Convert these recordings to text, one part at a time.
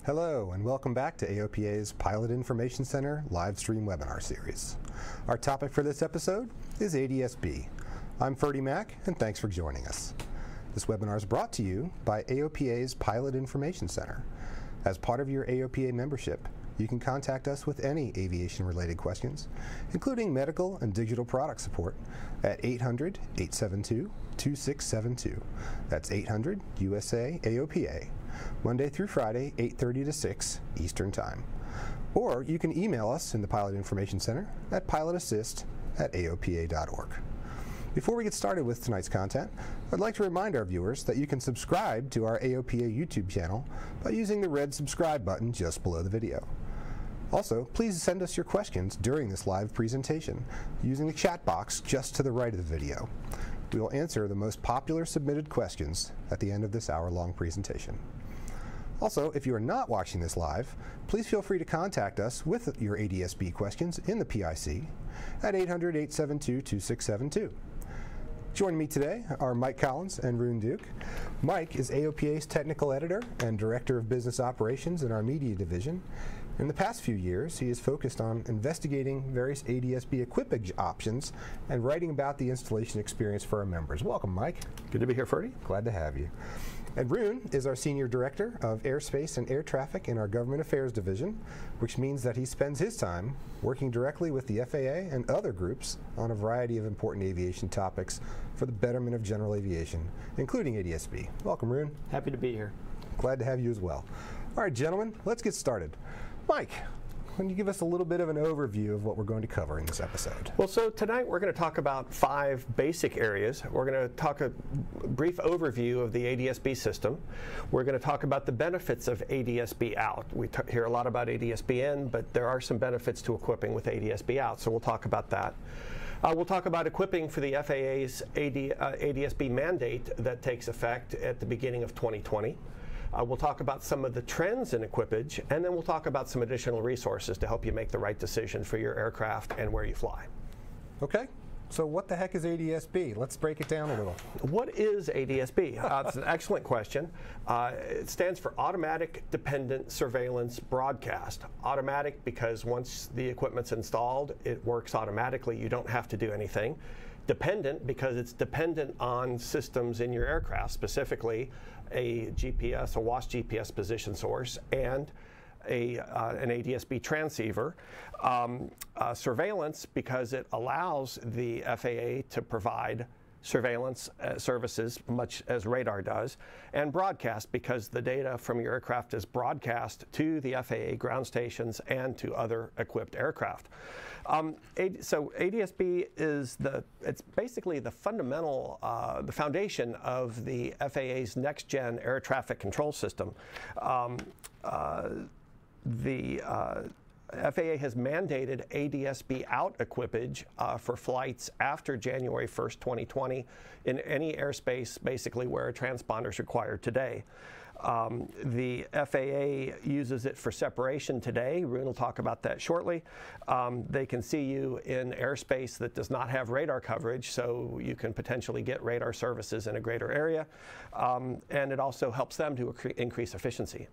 Hello and welcome back to AOPA's Pilot Information Center live stream webinar series. Our topic for this episode is ADS-B. I'm Ferdy Mack and thanks for joining us. This webinar is brought to you by AOPA's Pilot Information Center. As part of your AOPA membership, you can contact us with any aviation-related questions, including medical and digital product support at 800-872-2672. That's 800-USA-AOPA, Monday through Friday, 8:30 to 6 Eastern Time. Or you can email us in the Pilot Information Center at pilotassist@aopa.org. Before we get started with tonight's content, I'd like to remind our viewers that you can subscribe to our AOPA YouTube channel by using the red subscribe button just below the video. Also, please send us your questions during this live presentation using the chat box just to the right of the video. We will answer the most popular submitted questions at the end of this hour-long presentation. Also, if you are not watching this live, please feel free to contact us with your ADS-B questions in the PIC at 800-872-2672. Joining me today are Mike Collins and Rune Duke. Mike is AOPA's Technical Editor and Director of Business Operations in our Media Division. In the past few years, he has focused on investigating various ADS-B equipage options and writing about the installation experience for our members. Welcome, Mike. Good to be here, Ferdy. Glad to have you. And Rune is our Senior Director of Airspace and Air Traffic in our Government Affairs Division, which means that he spends his time working directly with the FAA and other groups on a variety of important aviation topics for the betterment of general aviation, including ADS-B. Welcome, Rune. Happy to be here. Glad to have you as well. All right, gentlemen, let's get started. Mike, can you give us a little bit of an overview of what we're going to cover in this episode? Well, so tonight we're going to talk about 5 basic areas. We're going to talk a brief overview of the ADS-B system. We're going to talk about the benefits of ADS-B out. We hear a lot about ADS-B in, but there are some benefits to equipping with ADS-B out, so we'll talk about that. We'll talk about equipping for the FAA's ADS-B mandate that takes effect at the beginning of 2020. We'll talk about some of the trends in equipage, and then we'll talk about some additional resources to help you make the right decision for your aircraft and where you fly. Okay, so what the heck is ADS-B? Let's break it down a little. What is ADS-B? It's an excellent question. It stands for Automatic Dependent Surveillance Broadcast. Automatic because once the equipment's installed, it works automatically. You don't have to do anything. Dependent because it's dependent on systems in your aircraft, specifically a GPS, a WAAS GPS position source, and an ADS-B transceiver. Surveillance because it allows the FAA to provide surveillance services, much as radar does, and broadcast because the data from your aircraft is broadcast to the FAA ground stations and to other equipped aircraft. So ADS-B is it's basically the fundamental, the foundation of the FAA's next-gen air traffic control system. The FAA has mandated ADS-B out equipage for flights after January 1st, 2020 in any airspace basically where a transponder is required today. The FAA uses it for separation today. Rune will talk about that shortly. They can see you in airspace that does not have radar coverage, so you can potentially get radar services in a greater area. And it also helps them to increase efficiency.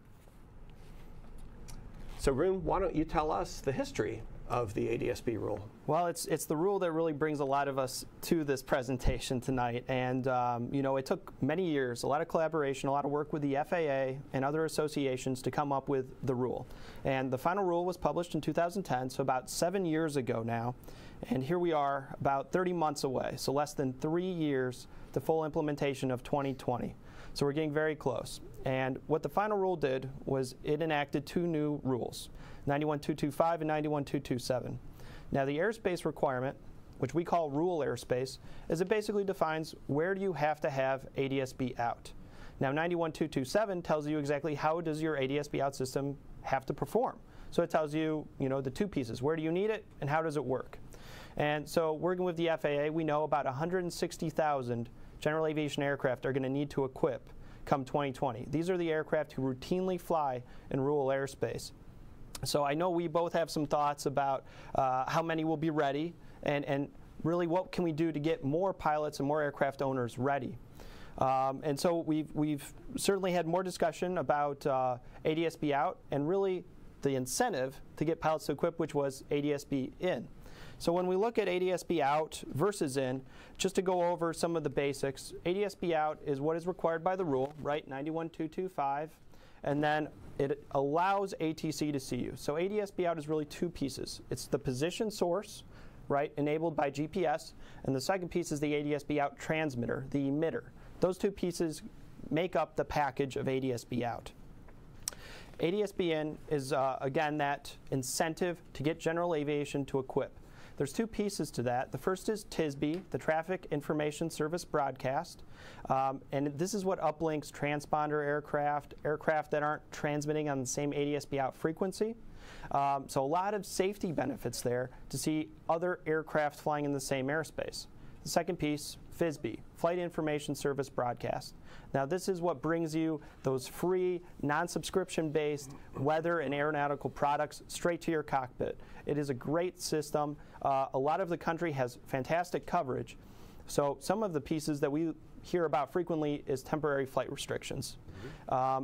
So Rune, why don't you tell us the history of the ADS-B rule? Well, it's the rule that really brings a lot of us to this presentation tonight. And, you know, it took many years, a lot of collaboration, a lot of work with the FAA and other associations to come up with the rule. And the final rule was published in 2010, so about 7 years ago now. And here we are about 30 months away, so less than 3 years to full implementation of 2020. So we're getting very close. And what the final rule did was it enacted 2 new rules, 91225 and 91227. Now the airspace requirement, which we call rule airspace, is it basically defines where do you have to have ADS-B out. Now 91227 tells you exactly how does your ADS-B out system have to perform. So it tells you, the 2 pieces, where do you need it and how does it work. And so working with the FAA, we know about 160,000 general aviation aircraft are going to need to equip come 2020. These are the aircraft who routinely fly in rural airspace. So I know we both have some thoughts about how many will be ready and really what can we do to get more pilots and more aircraft owners ready. And so we've certainly had more discussion about ADS-B out and really the incentive to get pilots to equip, which was ADS-B in. So when we look at ADS-B out versus in, just to go over some of the basics, ADS-B out is what is required by the rule, right, 91225, and then it allows ATC to see you. So ADS-B out is really two pieces. It's the position source, right, enabled by GPS, and the second piece is the ADS-B out transmitter, the emitter. Those two pieces make up the package of ADS-B out. ADS-B in is, again, that incentive to get general aviation to equip. There's two pieces to that. The first is TISB, the Traffic Information Service Broadcast. And this is what uplinks transponder aircraft, aircraft that aren't transmitting on the same ADS-B out frequency. So a lot of safety benefits there to see other aircraft flying in the same airspace. The second piece, FISB, Flight Information Service Broadcast. Now this is what brings you those free, non-subscription-based weather and aeronautical products straight to your cockpit. It is a great system. A lot of the country has fantastic coverage. So some of the pieces that we hear about frequently is temporary flight restrictions.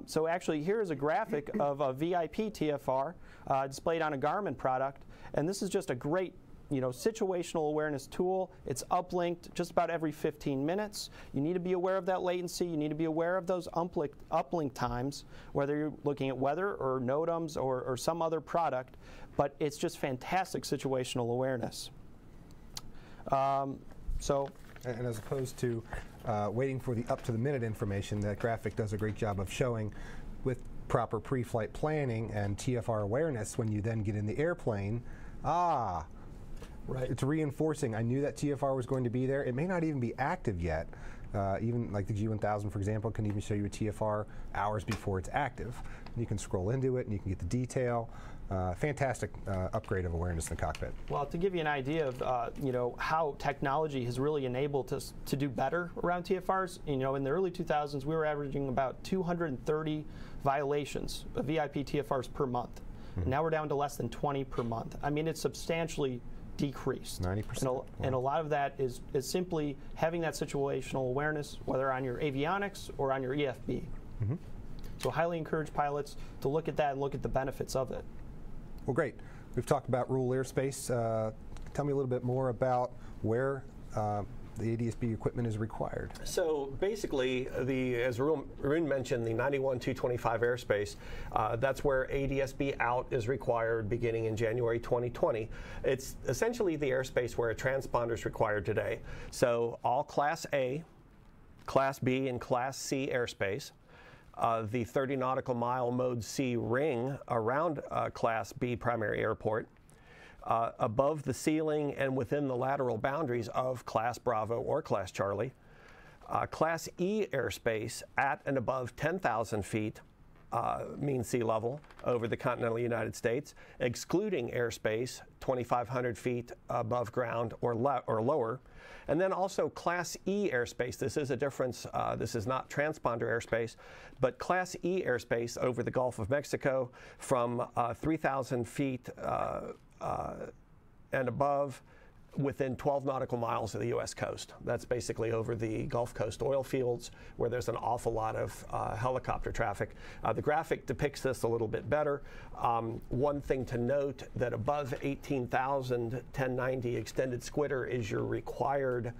So actually here is a graphic of a VIP TFR displayed on a Garmin product, and this is just a great situational awareness tool. It's uplinked just about every 15 minutes. You need to be aware of that latency. You need to be aware of those uplink times, whether you're looking at weather or NOTAMs or some other product. But it's just fantastic situational awareness. And as opposed to waiting for the up-to-the-minute information, that graphic does a great job of showing with proper pre-flight planning and TFR awareness when you then get in the airplane, right. It's reinforcing. I knew that TFR was going to be there. It may not even be active yet. Even like the G1000, for example, can even show you a TFR hours before it's active. You can scroll into it and you can get the detail. Fantastic upgrade of awareness in the cockpit. Well, to give you an idea of how technology has really enabled us to do better around TFRs, in the early 2000s we were averaging about 230 violations of VIP TFRs per month. Mm-hmm. Now we're down to less than 20 per month. I mean, it's substantially decreased. 90%. And a lot of that is simply having that situational awareness, whether on your avionics or on your EFB. Mm-hmm. So highly encourage pilots to look at that and look at the benefits of it. Well, great. We've talked about rural airspace. Tell me a little bit more about where the ADS-B equipment is required. So basically, as Arun mentioned, the 91-225 airspace, that's where ADS-B out is required beginning in January 2020. It's essentially the airspace where a transponder is required today. So all Class A, Class B, and Class C airspace, the 30 nautical mile Mode C ring around Class B primary airport, above the ceiling and within the lateral boundaries of Class Bravo or Class Charlie. Class E airspace at and above 10,000 feet mean sea level over the continental United States, excluding airspace 2,500 feet above ground or lower. And then also Class E airspace. This is a difference. This is not transponder airspace, but Class E airspace over the Gulf of Mexico from 3,000 feet and above within 12 nautical miles of the U.S. coast. That's basically over the Gulf Coast oil fields where there's an awful lot of helicopter traffic. The graphic depicts this a little bit better. One thing to note that above 18,000 1090 extended squitter is your required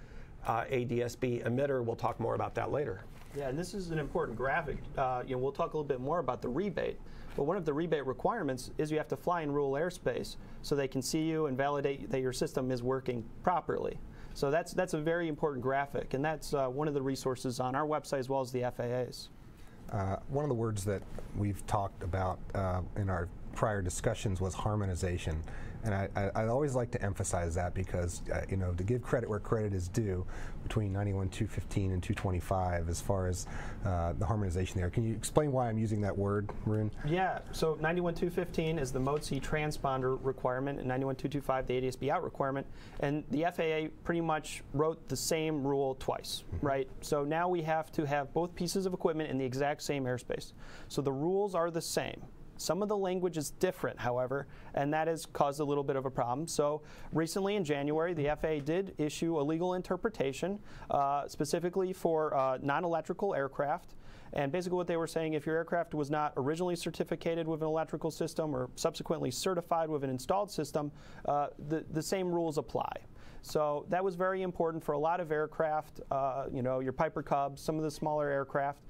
ADS-B emitter. We'll talk more about that later. Yeah, and this is an important graphic. We'll talk a little bit more about the rebate. But one of the rebate requirements is you have to fly in rural airspace so they can see you and validate that your system is working properly. So that's a very important graphic, and that's one of the resources on our website as well as the FAA's. One of the words that we've talked about in our prior discussions was harmonization. And I always like to emphasize that because, to give credit where credit is due between 91-215 and 225 as far as the harmonization there. Can you explain why I'm using that word, Arun? Yeah, so 91-215 is the Mode C transponder requirement and 91-225 the ADS-B out requirement. And the FAA pretty much wrote the same rule twice, right? So now we have to have both pieces of equipment in the exact same airspace. So the rules are the same. Some of the language is different, however, and that has caused a little bit of a problem. So recently in January, the FAA did issue a legal interpretation specifically for non-electrical aircraft. And basically what they were saying, if your aircraft was not originally certificated with an electrical system or subsequently certified with an installed system, the same rules apply. So that was very important for a lot of aircraft, you know, your Piper Cubs, some of the smaller aircraft.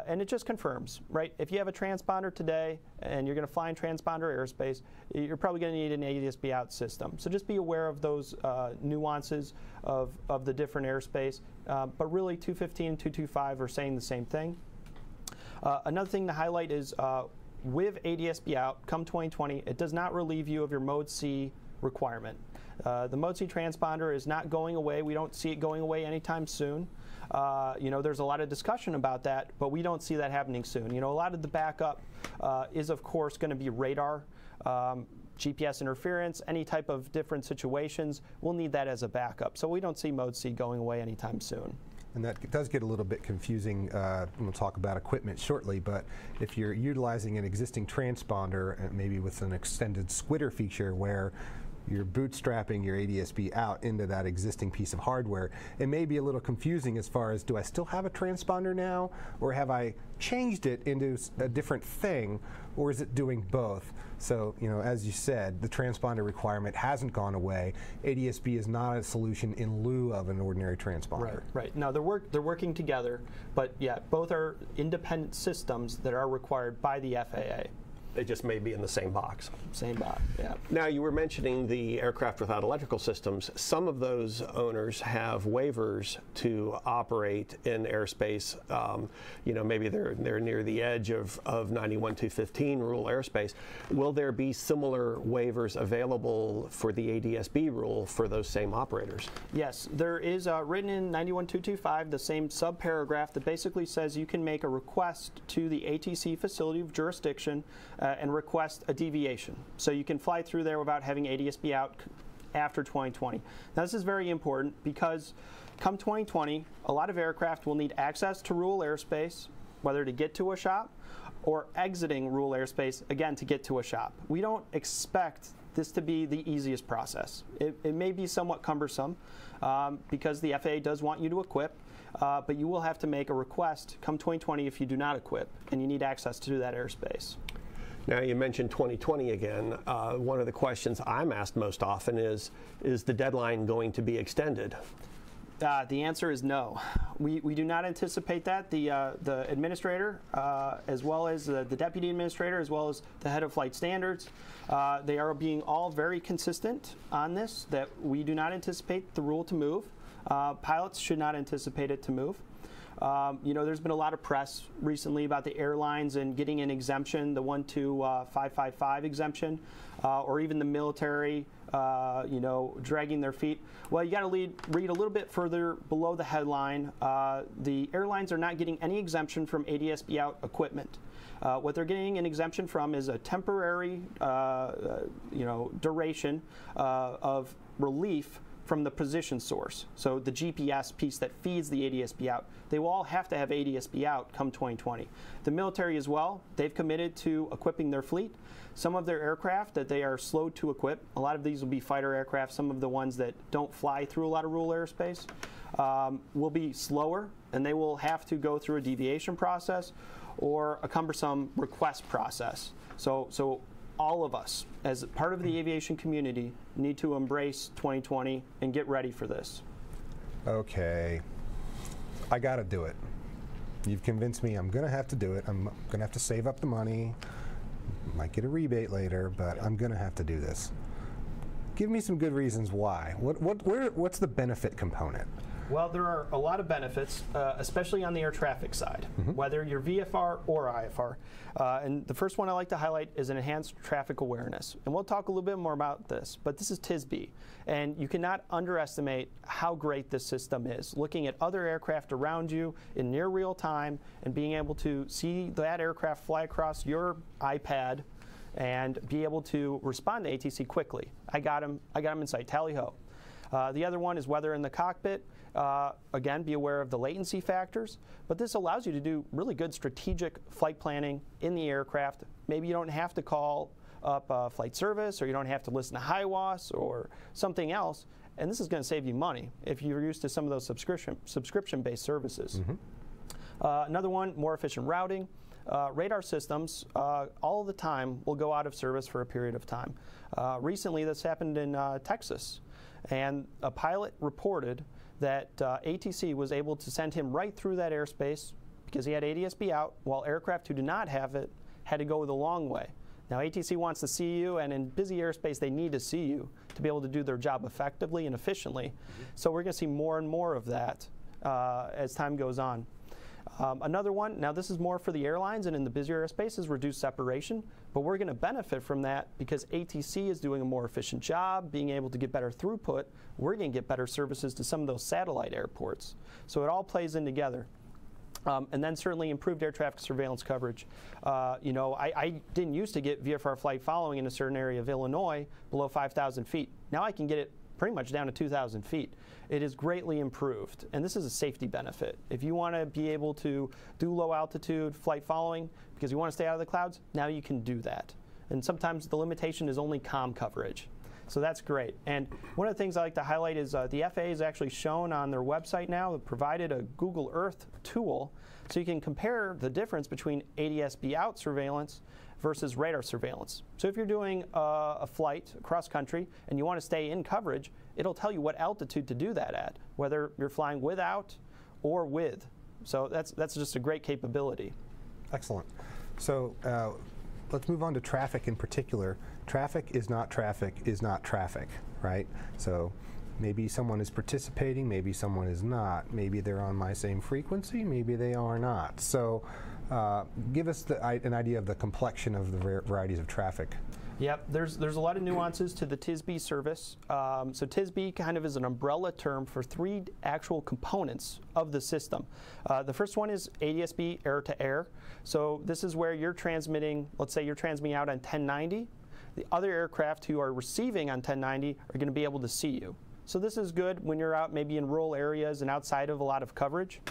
And it just confirms, right? If you have a transponder today and you're going to fly in transponder airspace, you're probably going to need an ADS-B out system. So just be aware of those nuances of the different airspace. But really 215 and 225 are saying the same thing. Another thing to highlight is with ADS-B out, come 2020, it does not relieve you of your Mode C requirement. The Mode C transponder is not going away. We don't see it going away anytime soon. You know, there's a lot of discussion about that, but we don't see that happening soon. You know, a lot of the backup is, of course, going to be radar, GPS interference, any type of different situations. We'll need that as a backup. So we don't see Mode C going away anytime soon. And that does get a little bit confusing. We'll talk about equipment shortly, but if you're utilizing an existing transponder, maybe with an extended squitter feature where you're bootstrapping your ADS-B out into that existing piece of hardware, it may be a little confusing as far as, do I still have a transponder now, or have I changed it into a different thing, or is it doing both? So, you know, as you said, the transponder requirement hasn't gone away. ADS-B is not a solution in lieu of an ordinary transponder. Right. No, they're working together, but yeah, both are independent systems that are required by the FAA. They just may be in the same box. Same box, yeah. Now, you were mentioning the aircraft without electrical systems. Some of those owners have waivers to operate in airspace. You know, maybe they're near the edge of 91-215 rule airspace. Will there be similar waivers available for the ADS-B rule for those same operators? Yes, there is written in 91-225 the same subparagraph that basically says you can make a request to the ATC facility of jurisdiction and request a deviation. So you can fly through there without having ADS-B out after 2020. Now this is very important because come 2020, a lot of aircraft will need access to rule airspace, whether to get to a shop or exiting rule airspace, again, to get to a shop. We don't expect this to be the easiest process. It may be somewhat cumbersome because the FAA does want you to equip, but you will have to make a request come 2020 if you do not equip and you need access to that airspace. Now, you mentioned 2020 again. One of the questions I'm asked most often is the deadline going to be extended? The answer is no. We do not anticipate that. The administrator, as well as the deputy administrator, as well as the head of flight standards, they are being all very consistent on this, that we do not anticipate the rule to move. Pilots should not anticipate it to move. You know, there's been a lot of press recently about the airlines and getting an exemption, the 12555 exemption, or even the military, you know, dragging their feet. Well, you got to read a little bit further below the headline. The airlines are not getting any exemption from ADS-B out equipment. What they're getting an exemption from is a temporary, you know, duration of relief from the position source. So the GPS piece that feeds the ADS-B out, they will all have to have ADS-B out come 2020. The military as well, they've committed to equipping their fleet. Some of their aircraft that they are slow to equip, a lot of these will be fighter aircraft, some of the ones that don't fly through a lot of rule airspace, will be slower, and they will have to go through a deviation process or a cumbersome request process. So all of us, as part of the aviation community, need to embrace 2020 and get ready for this. Okay, I got to do it. You've convinced me I'm going to have to do it. I'm going to have to save up the money. Might get a rebate later, but I'm going to have to do this. Give me some good reasons why. What's the benefit component? Well, there are a lot of benefits, especially on the air traffic side, whether you're VFR or IFR. And the first one I like to highlight is an enhanced traffic awareness. And we'll talk a little bit more about this, but this is TSB. And you cannot underestimate how great this system is. Looking at other aircraft around you in near real time and being able to see that aircraft fly across your iPad and be able to respond to ATC quickly. I got him in sight, tally-ho. The other one is weather in the cockpit. Again, be aware of the latency factors, but this allows you to do really good strategic flight planning in the aircraft maybe you don't have to call up flight service, or you don't have to listen to HiWAS or something else, and this is going to save you money if you're used to some of those subscription-based services. Another one, more efficient routing. Radar systems all the time will go out of service for a period of time. Recently, this happened in Texas, and a pilot reported that ATC was able to send him right through that airspace because he had ADS-B out, while aircraft who do not have it had to go the long way. Now, ATC wants to see you, and in busy airspace, they need to see you to be able to do their job effectively and efficiently. So we're going to see more and more of that as time goes on. Another one, now this is more for the airlines and in the busier airspace, is reduced separation, but we're going to benefit from that because ATC is doing a more efficient job, being able to get better throughput. We're going to get better services to some of those satellite airports. So it all plays in together. And then certainly improved air traffic surveillance coverage. I didn't used to get VFR flight following in a certain area of Illinois below 5,000 feet. Now I can get it pretty much down to 2,000 feet. It is greatly improved, and this is a safety benefit. If you want to be able to do low altitude flight following because you want to stay out of the clouds, now you can do that. And sometimes the limitation is only comm coverage. So that's great. And one of the things I like to highlight is the FAA is actually shown on their website now. They've provided a Google Earth tool so you can compare the difference between ADS-B out surveillance versus radar surveillance. So if you're doing a flight across country and you want to stay in coverage, it'll tell you what altitude to do that at, whether you're flying without or with. So that's just a great capability. Excellent. So let's move on to traffic in particular. Traffic is not traffic, right? So maybe someone is participating, maybe someone is not. Maybe they're on my same frequency, maybe they are not. So give us an idea of the complexion of the varieties of traffic. Yep, there's a lot of nuances to the TISB service. So TISB kind of is an umbrella term for three actual components of the system. The first one is ADS-B air-to-air. So this is where you're transmitting, let's say you're transmitting out on 1090. The other aircraft who are receiving on 1090 are going to be able to see you. So this is good when you're out maybe in rural areas and outside of a lot of coverage.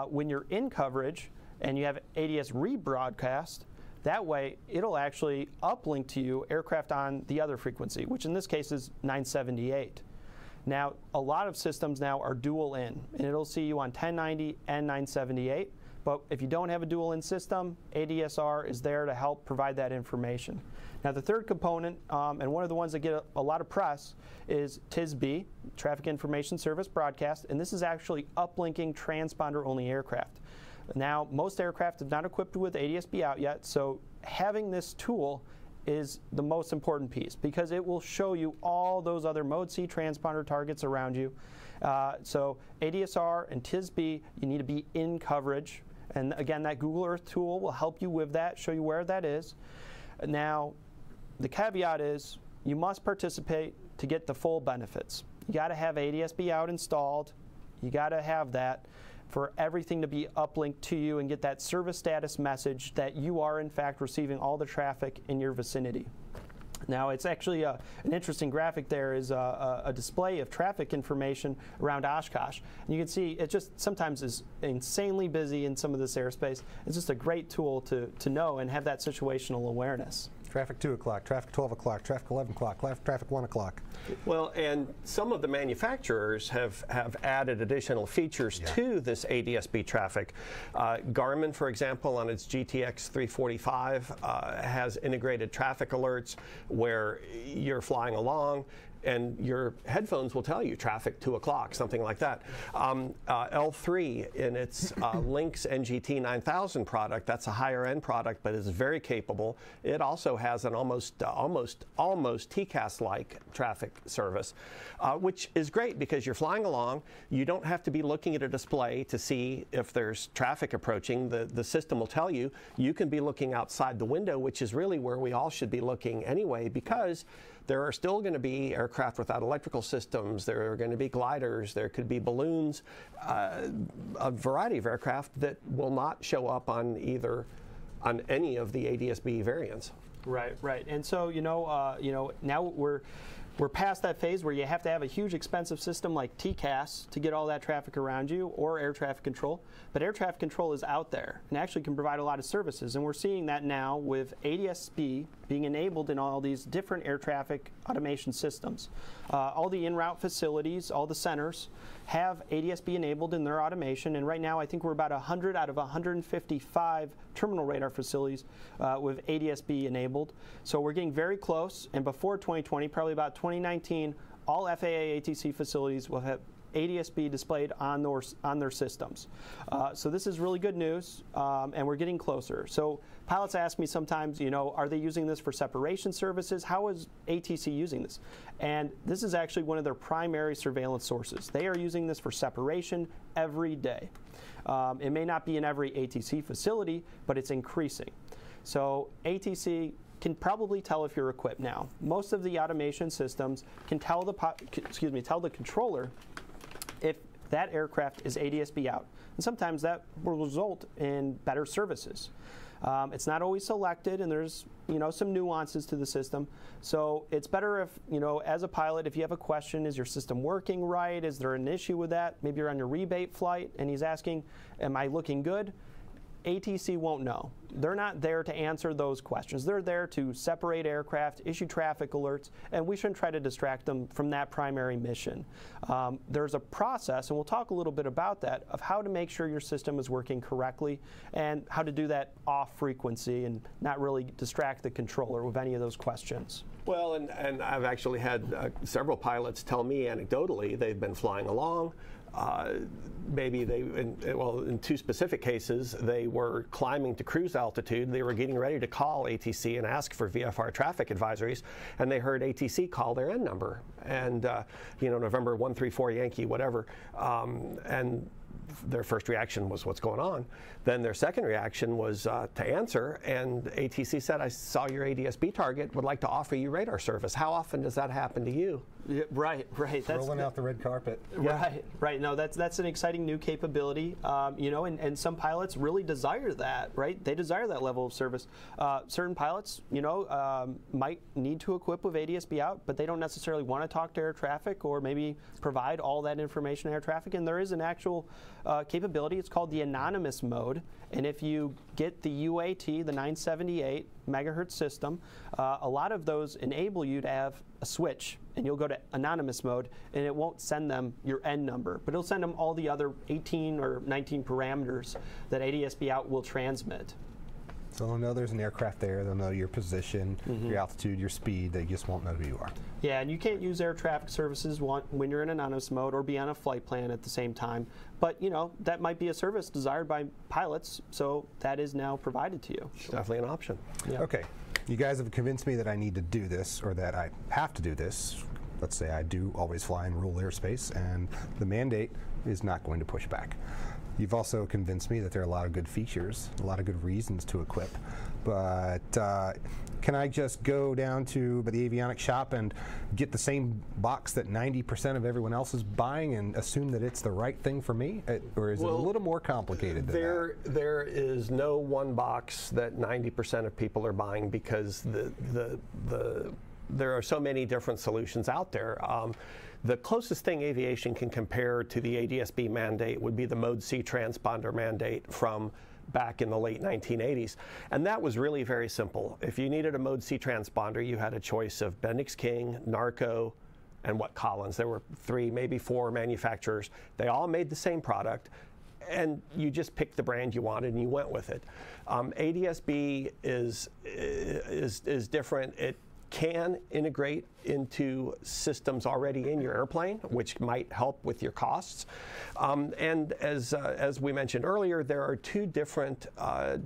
When you're in coverage and you have ADS rebroadcast, that way it'll actually uplink to you aircraft on the other frequency, which in this case is 978. Now, a lot of systems now are dual in, and it'll see you on 1090 and 978. But if you don't have a dual in system, ADSR is there to help provide that information. Now, the third component, and one of the ones that get a lot of press, is TISB, Traffic Information Service Broadcast, and this is actually uplinking transponder-only aircraft. Now, most aircraft are not equipped with ADS-B out yet, so having this tool is the most important piece because it will show you all those other Mode C transponder targets around you. So ADSR and TISB, you need to be in coverage. And again, that Google Earth tool will help you with that, show you where that is. Now, the caveat is you must participate to get the full benefits. You got to have ADS-B out installed. You got to have that for everything to be uplinked to you and get that service status message that you are in fact receiving all the traffic in your vicinity. Now, it's actually an interesting graphic. There is a display of traffic information around Oshkosh. And you can see it just sometimes is insanely busy in some of this airspace. It's just a great tool to know and have that situational awareness. Traffic 2 o'clock, traffic 12 o'clock, traffic 11 o'clock, traffic 1 o'clock. Well, and some of the manufacturers have added additional features to this ADS-B traffic. Garmin, for example, on its GTX 345 has integrated traffic alerts where you're flying along and your headphones will tell you traffic 2 o'clock, something like that. L3 in its Lynx NGT 9000 product, that's a higher end product, but it's very capable. It also has an almost TCAS-like traffic service, which is great because you're flying along. You don't have to be looking at a display to see if there's traffic approaching. The system will tell you. You can be looking outside the window, which is really where we all should be looking anyway, because there are still going to be aircraft without electrical systems. There are going to be gliders. There could be balloons, a variety of aircraft that will not show up on any of the ADS-B variants. Right, right. And so now We're past that phase where you have to have a huge expensive system like TCAS to get all that traffic around you, or air traffic control. But air traffic control is out there and actually can provide a lot of services. And we're seeing that now with ADS-B being enabled in all these different air traffic automation systems. All the en-route facilities, all the centers have ADS-B enabled in their automation. And right now I think we're about 100 out of 155 terminal radar facilities with ADS-B enabled. So we're getting very close. And before 2020, probably about 2019, all FAA ATC facilities will have ADS-B displayed on their systems. So this is really good news, and we're getting closer. So pilots ask me sometimes, are they using this for separation services? How is ATC using this? And this is actually one of their primary surveillance sources. They are using this for separation every day. It may not be in every ATC facility, but it's increasing. So ATC can probably tell if you're equipped now. Most of the automation systems can tell the controller if that aircraft is ADS-B out. And sometimes that will result in better services. It's not always selected, and there's some nuances to the system. So it's better if, as a pilot, if you have a question, is your system working right? Is there an issue with that? Maybe you're on your rebate flight and he's asking, am I looking good? ATC won't know. They're not there to answer those questions. They're there to separate aircraft, issue traffic alerts, and we shouldn't try to distract them from that primary mission. There's a process, and we'll talk a little bit about that, of how to make sure your system is working correctly and how to do that off frequency and not really distract the controller with any of those questions. Well, and I've actually had several pilots tell me anecdotally they've been flying along. Maybe in two specific cases, they were climbing to cruise altitude. They were getting ready to call ATC and ask for VFR traffic advisories, and they heard ATC call their N number, and November 134 Yankee, whatever, and their first reaction was, what's going on? Then their second reaction was to answer, and ATC said, I saw your ADS-B target, would like to offer you radar service. How often does that happen to you? Yeah, right. That's rolling out the red carpet. Right. No, that's an exciting new capability. And some pilots really desire that. Right. They desire that level of service. Certain pilots, might need to equip with ADS-B out, but they don't necessarily want to talk to air traffic or maybe provide all that information to air traffic. And there is an actual capability. It's called the anonymous mode. And if you get the UAT, the 978 megahertz system, a lot of those enable you to have a switch, and you'll go to anonymous mode, and it won't send them your N number, but it'll send them all the other 18 or 19 parameters that ADS-B out will transmit. So they'll know there's an aircraft there, they'll know your position, your altitude, your speed, they just won't know who you are. Yeah, and you can't use air traffic services when you're in anonymous mode or be on a flight plan at the same time. But, that might be a service desired by pilots, so that is now provided to you. It's definitely an option. Yeah. Okay, you guys have convinced me that I need to do this, or that I have to do this. Let's say I do always fly in rural airspace, and the mandate is not going to push back. You've also convinced me that there are a lot of good features, a lot of good reasons to equip, but can I just go down to the avionics shop and get the same box that 90% of everyone else is buying and assume that it's the right thing for me? Or is it a little more complicated than that? There is no one box that 90% of people are buying, because there are so many different solutions out there. The closest thing aviation can compare to the ADS-B mandate would be the Mode C transponder mandate from back in the late 1980s. And that was really very simple. If you needed a Mode C transponder, you had a choice of Bendix King, Narco, and Collins. There were 3, maybe 4 manufacturers. They all made the same product, and you just picked the brand you wanted and you went with it. ADS-B is different. It can integrate into systems already in your airplane, which might help with your costs. And as we mentioned earlier, there are 2 different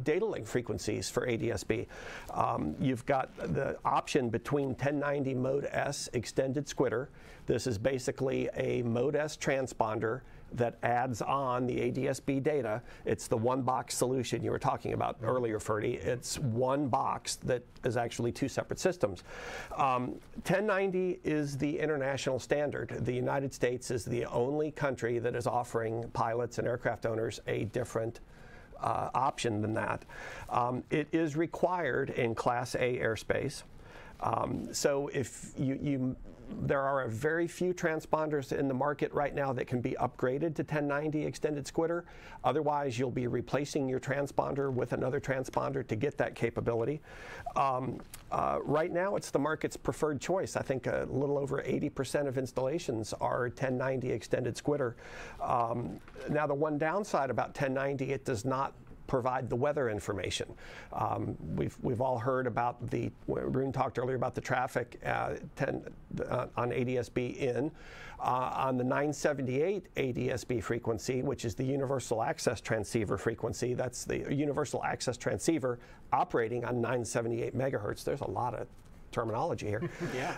data link frequencies for ADS-B. You've got the option between 1090 Mode S extended squitter. This is basically a Mode S transponder that adds on the ADS-B data. It's the one box solution you were talking about earlier, Ferdy. It's one box that is actually 2 separate systems. 1090 is the international standard. The United States is the only country that is offering pilots and aircraft owners a different option than that. It is required in Class A airspace. So if there are very few transponders in the market right now that can be upgraded to 1090 extended squitter. Otherwise, you'll be replacing your transponder with another transponder to get that capability. Right now, it's the market's preferred choice. I think a little over 80% of installations are 1090 extended squitter. Now, the one downside about 1090, it does not provide the weather information. We've all heard about Rune talked earlier about the traffic on ADS-B in. On the 978 ADS-B frequency, which is the Universal Access Transceiver frequency, that's the Universal Access Transceiver operating on 978 megahertz. There's a lot of terminology here. Yeah.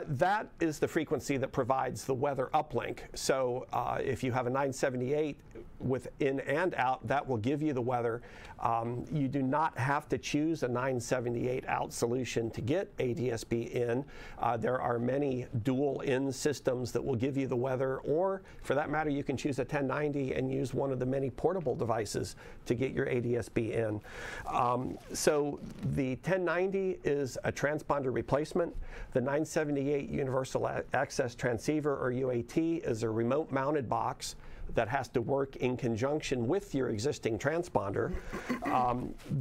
That is the frequency that provides the weather uplink. So if you have a 978 with in and out, that will give you the weather. You do not have to choose a 978 out solution to get ADS-B in. There are many dual in systems that will give you the weather, or for that matter, you can choose a 1090 and use one of the many portable devices to get your ADS-B in. So the 1090 is a transponder replacement. The 978 Universal Access Transceiver, or UAT, is a remote mounted box that has to work in conjunction with your existing transponder.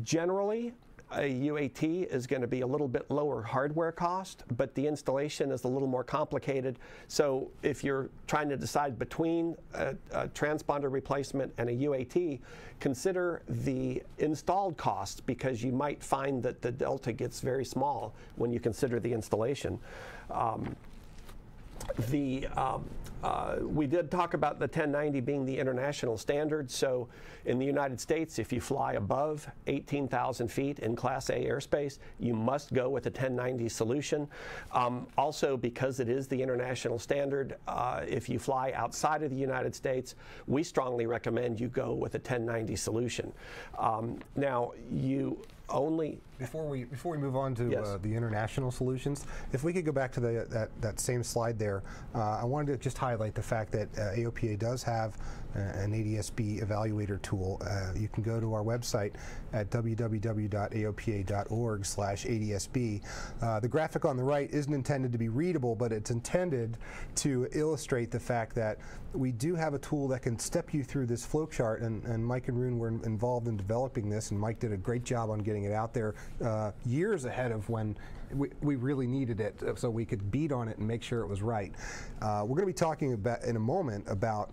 Generally, a UAT is going to be a little bit lower hardware cost, but the installation is a little more complicated. So if you're trying to decide between a transponder replacement and a UAT, consider the installed cost, because you might find that the delta gets very small when you consider the installation. We did talk about the 1090 being the international standard. So in the United States, if you fly above 18,000 feet in Class A airspace, you must go with a 1090 solution. Also, because it is the international standard, if you fly outside of the United States, we strongly recommend you go with a 1090 solution. Now, you only... Before we move on to the international solutions, if we could go back to that same slide there, I wanted to just highlight the fact that AOPA does have an ADS-B evaluator tool. You can go to our website at www.aopa.org/ADS-B. The graphic on the right isn't intended to be readable, but it's intended to illustrate the fact that we do have a tool that can step you through this flow chart, and Mike and Rune were involved in developing this, and Mike did a great job on getting it out there years ahead of when we really needed it, so we could beat on it and make sure it was right. We're going to be talking about in a moment about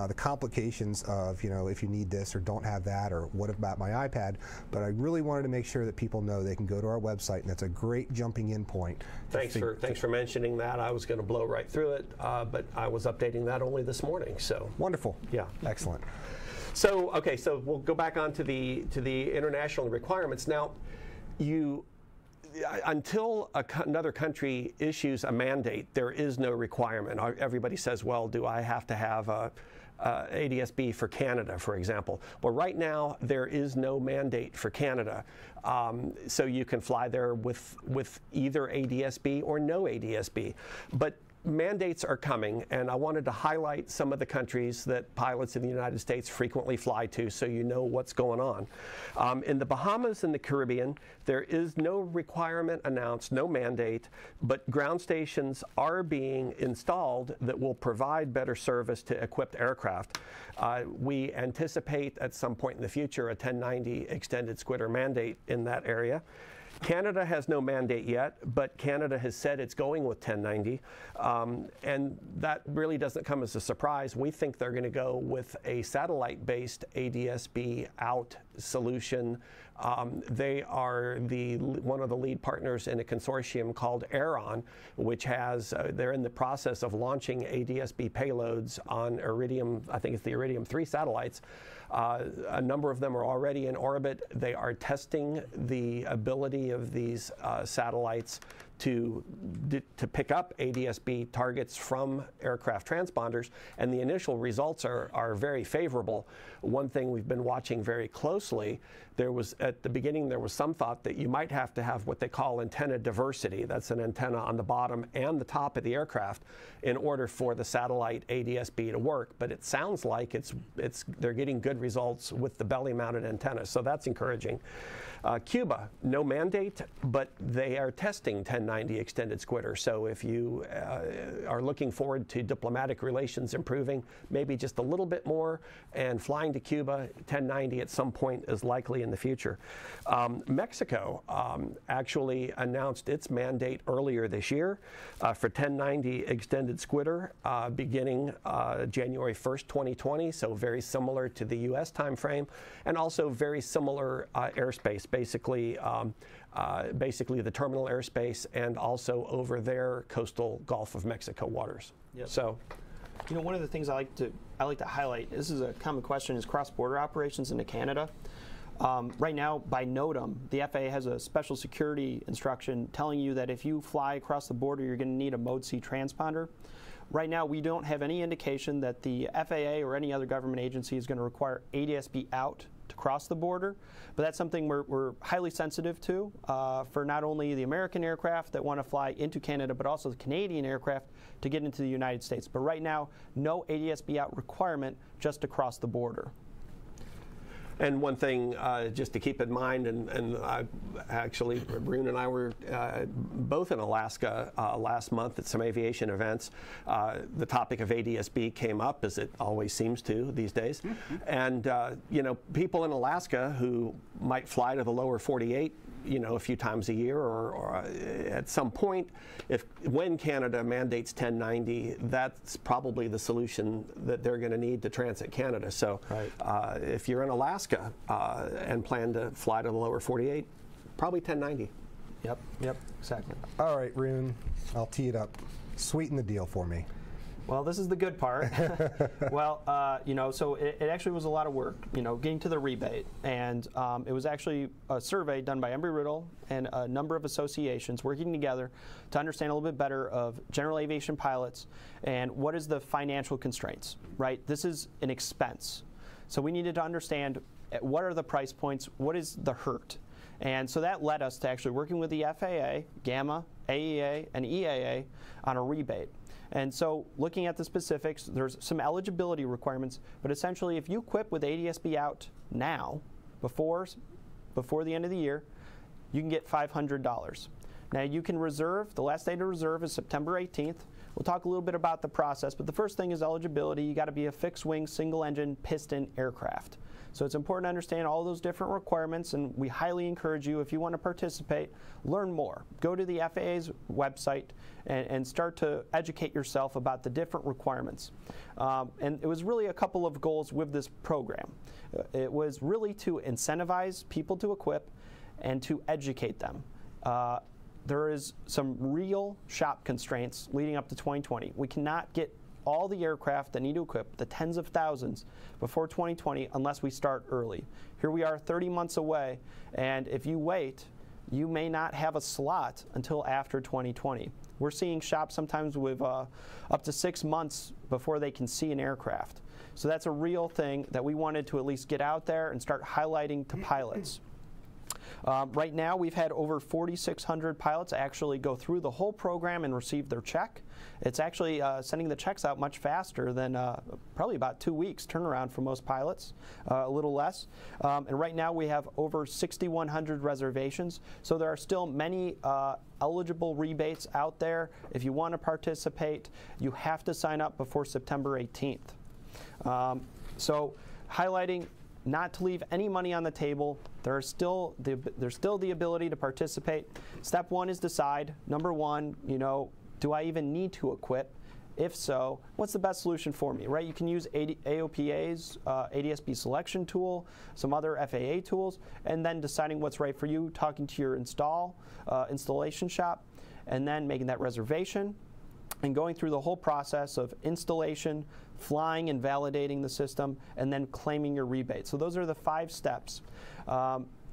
the complications of, if you need this or don't have that, or what about my iPad, but I really wanted to make sure that people know they can go to our website, and that's a great jumping in point. Thanks for mentioning that. I was going to blow right through it, but I was updating that only this morning. So wonderful. Yeah. Excellent. So okay, so we'll go back on to the international requirements. Now, until another country issues a mandate, there is no requirement. Everybody says, well, do I have to have a ADS-B for Canada, for example? Well, right now, there is no mandate for Canada. So you can fly there with either ADS-B or no ADS-B. But mandates are coming, and I wanted to highlight some of the countries that pilots in the United States frequently fly to, so you know what's going on. In the Bahamas and the Caribbean, there is no requirement announced, no mandate, but ground stations are being installed that will provide better service to equipped aircraft. We anticipate at some point in the future a 1090 extended squitter mandate in that area. Canada has no mandate yet, but Canada has said it's going with 1090, and that really doesn't come as a surprise. We think they're going to go with a satellite-based ADS-B out solution. They are one of the lead partners in a consortium called Aeron, which has, they're in the process of launching ADS-B payloads on Iridium, I think it's the Iridium 3 satellites. A number of them are already in orbit. They are testing the ability of these satellites to pick up ADS-B targets from aircraft transponders, and the initial results are very favorable. One thing we've been watching very closely, at the beginning there was some thought that you might have to have what they call antenna diversity. That's an antenna on the bottom and the top of the aircraft in order for the satellite ADS-B to work, but it sounds like they're getting good results with the belly-mounted antenna, so that's encouraging. Cuba, no mandate, but they are testing 1090 extended squitter. So if you are looking forward to diplomatic relations improving, maybe just a little bit more, and flying to Cuba, 1090 at some point is likely in the future. Mexico actually announced its mandate earlier this year for 1090 extended squitter beginning January 1st, 2020, so very similar to the U.S. timeframe, and also very similar airspace. Basically the terminal airspace and also over their coastal Gulf of Mexico waters. Yep. So, you know, one of the things I like to highlight, this is a common question, is cross-border operations into Canada. Right now, by NOTAM, the FAA has a special security instruction telling you that if you fly across the border, you're going to need a Mode C transponder. Right now, we don't have any indication that the FAA or any other government agency is going to require ADS-B out to cross the border, but that's something we're highly sensitive to for not only the American aircraft that want to fly into Canada, but also the Canadian aircraft to get into the United States. But right now, no ADS-B out requirement, just across the border. And one thing just to keep in mind, and actually, Brune and I were both in Alaska last month at some aviation events. The topic of ADS-B came up, as it always seems to these days. Mm-hmm. And, you know, people in Alaska who might fly to the lower 48, you know, a few times a year or at some point, when Canada mandates 1090, that's probably the solution that they're going to need to transit Canada. So right. If you're in Alaska and plan to fly to the lower 48, probably 1090. Yep, exactly. All right, Rune, I'll tee it up. Sweeten the deal for me. Well, this is the good part. Well, you know, so it actually was a lot of work, you know, getting to the rebate. And it was actually a survey done by Embry-Riddle and a number of associations working together to understand a little bit better of general aviation pilots and what is the financial constraints, right? This is an expense. So we needed to understand what are the price points, what is the hurt. And so that led us to actually working with the FAA, GAMA, AEA, and EAA on a rebate. And so looking at the specifics, there's some eligibility requirements, but essentially if you equip with ADS-B out now, before the end of the year, you can get $500. Now you can reserve, the last day to reserve is September 18th. We'll talk a little bit about the process, but the first thing is eligibility. You got to be a fixed wing, single engine, piston aircraft. So it's important to understand all those different requirements, and we highly encourage you, if you want to participate, learn more. Go to the FAA's website and start to educate yourself about the different requirements. And it was really a couple of goals with this program. It was really to incentivize people to equip and to educate them. There is some real shop constraints leading up to 2020. We cannot get all the aircraft that need to equip, the tens of thousands, before 2020 unless we start early. Here we are 30 months away, and if you wait, you may not have a slot until after 2020. We're seeing shops sometimes with up to 6 months before they can see an aircraft. So that's a real thing that we wanted to at least get out there and start highlighting to pilots. Right now, we've had over 4,600 pilots actually go through the whole program and receive their check. It's actually sending the checks out much faster than probably about 2 weeks turnaround for most pilots, a little less. And right now, we have over 6,100 reservations. So there are still many eligible rebates out there. If you want to participate, you have to sign up before September 18th. So highlighting not to leave any money on the table. There's still the ability to participate. Step one is decide. Number one, you know, do I even need to equip? If so, what's the best solution for me, right? You can use AOPA's ADS-B selection tool, some other FAA tools, and then deciding what's right for you, talking to your installation shop, and then making that reservation, and going through the whole process of installation, flying and validating the system, and then claiming your rebate. So those are the 5 steps.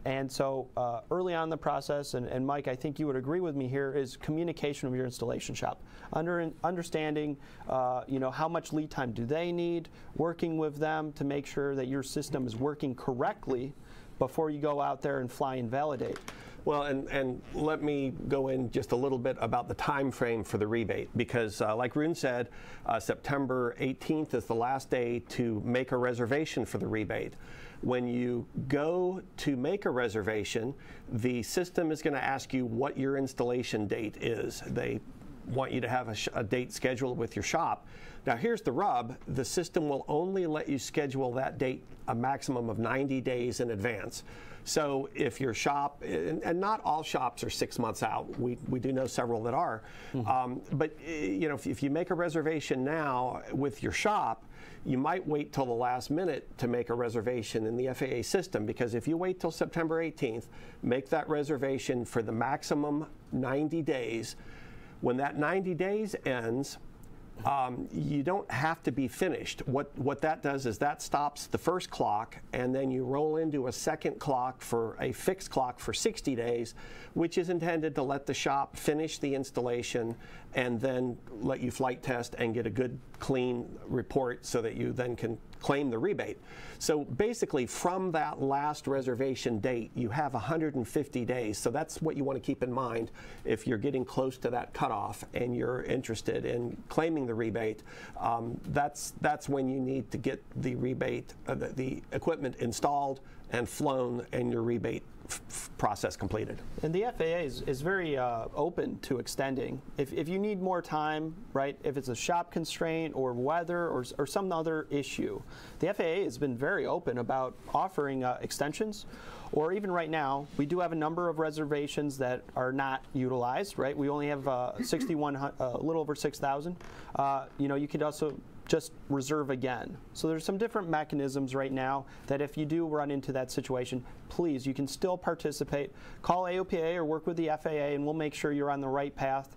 And so early on in the process, and Mike, I think you would agree with me here, is communication with your installation shop. Understanding how much lead time do they need, working with them to make sure that your system is working correctly before you go out there and fly and validate. Well, and let me go in just a little bit about the time frame for the rebate, because like Rune said, September 18th is the last day to make a reservation for the rebate. When you go to make a reservation, the system is going to ask you what your installation date is. They want you to have a date scheduled with your shop. Now here's the rub: the system will only let you schedule that date a maximum of 90 days in advance. So if your shop, and not all shops are 6 months out, we do know several that are, but if you make a reservation now with your shop, you might wait till the last minute to make a reservation in the FAA system, because if you wait till September 18th, make that reservation for the maximum 90 days, when that 90 days ends, you don't have to be finished. What that does is that stops the first clock, and then you roll into a second clock, for a fixed clock for 60 days, which is intended to let the shop finish the installation and then let you flight test and get a good, clean report so that you then can claim the rebate. So basically, from that last reservation date, you have 150 days. So that's what you want to keep in mind if you're getting close to that cutoff and you're interested in claiming the rebate. That's when you need to get the rebate, the equipment installed and flown, and your rebate process completed. And the FAA is very open to extending. If you need more time, right, if it's a shop constraint or weather or some other issue, the FAA has been very open about offering extensions. Or even right now, we do have a number of reservations that are not utilized, right? We only have 6,100, a little over 6,000. You could also just reserve again. So there's some different mechanisms right now that if you do run into that situation, please, you can still participate. Call AOPA or work with the FAA, and we'll make sure you're on the right path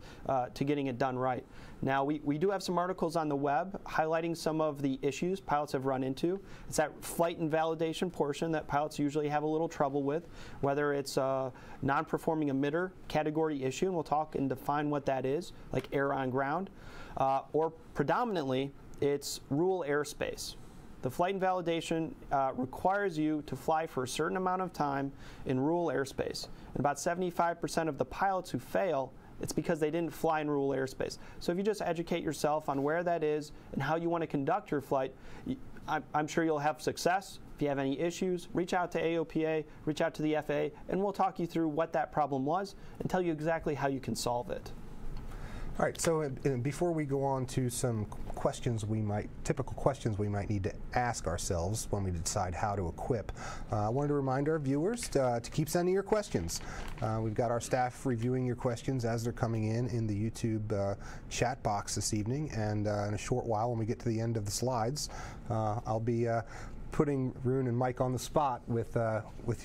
to getting it done right. Now, we do have some articles on the web highlighting some of the issues pilots have run into. It's that flight invalidation portion that pilots usually have a little trouble with, whether it's a non-performing emitter category issue, and we'll talk and define what that is, like air on ground, or predominantly, it's rule airspace. The flight invalidation requires you to fly for a certain amount of time in rule airspace. And about 75% of the pilots who fail, it's because they didn't fly in rule airspace. So if you just educate yourself on where that is and how you want to conduct your flight, I'm sure you'll have success. If you have any issues, reach out to AOPA, reach out to the FAA, and we'll talk you through what that problem was and tell you exactly how you can solve it. All right, so before we go on to some questions typical questions we might need to ask ourselves when we decide how to equip, I wanted to remind our viewers to keep sending your questions. We've got our staff reviewing your questions as they're coming in the YouTube chat box this evening, and in a short while when we get to the end of the slides, I'll be putting Rune and Mike on the spot with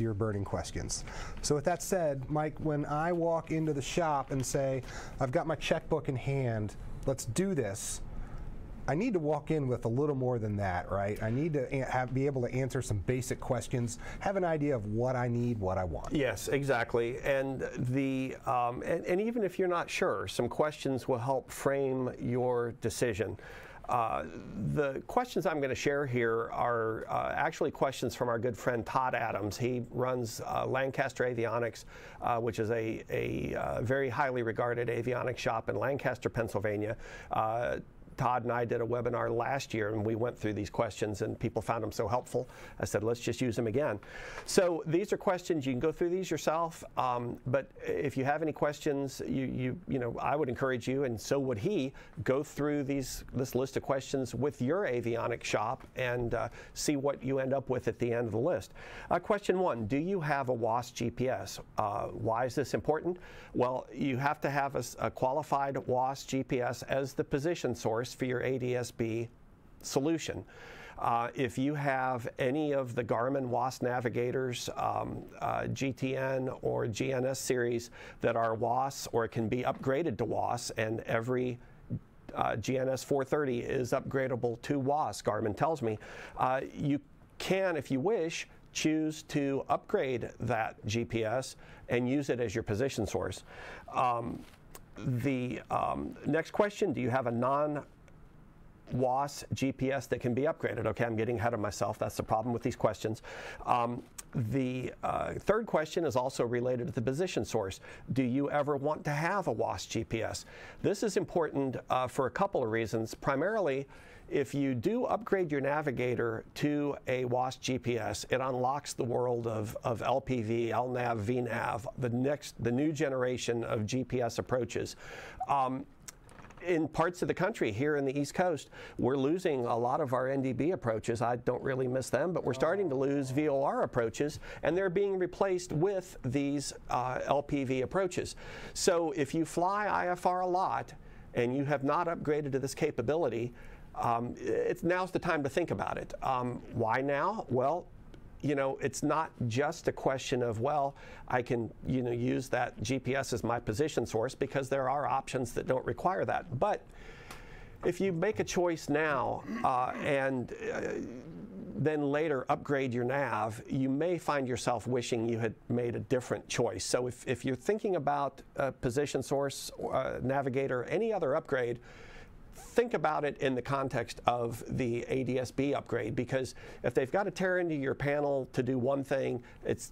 your burning questions. So with that said, Mike, when I walk into the shop and say, I've got my checkbook in hand, let's do this, I need to walk in with a little more than that, right? I need to be able to answer some basic questions, have an idea of what I need, what I want. Yes, exactly. And and even if you're not sure, some questions will help frame your decision. The questions I'm going to share here are actually questions from our good friend Todd Adams. He runs Lancaster Avionics, which is a very highly regarded avionics shop in Lancaster, Pennsylvania. Todd and I did a webinar last year, and we went through these questions, and people found them so helpful. I said, let's just use them again. So these are questions. You can go through these yourself, but if you have any questions, I would encourage you, and so would he, go through this list of questions with your avionics shop and see what you end up with at the end of the list. Question 1, do you have a WAAS GPS? Why is this important? Well, you have to have a qualified WAAS GPS as the position source for your ADS-B solution. If you have any of the Garmin WAAS navigators, GTN or GNS series that are WAAS or can be upgraded to WAAS, and every GNS 430 is upgradable to WAAS, Garmin tells me, you can, if you wish, choose to upgrade that GPS and use it as your position source. The next question, do you have a non-WAS GPS that can be upgraded? Okay, I'm getting ahead of myself. That's the problem with these questions. The third question is also related to the position source. Do you ever want to have a WAS GPS? This is important for a couple of reasons. Primarily, if you do upgrade your navigator to a WAS GPS, it unlocks the world of LPV, LNAV, VNAV, the new generation of GPS approaches. In parts of the country, here in the East Coast, we're losing a lot of our NDB approaches. I don't really miss them, but we're starting to lose VOR approaches, and they're being replaced with these LPV approaches. So if you fly IFR a lot and you have not upgraded to this capability, now's the time to think about it. Why now? Well, you know, it's not just a question of, well, I can, you know, use that GPS as my position source, because there are options that don't require that. But if you make a choice now and then later upgrade your nav, you may find yourself wishing you had made a different choice. So if you're thinking about a position source, navigator, any other upgrade, think about it in the context of the ADS-B upgrade, because if they've got to tear into your panel to do one thing, it's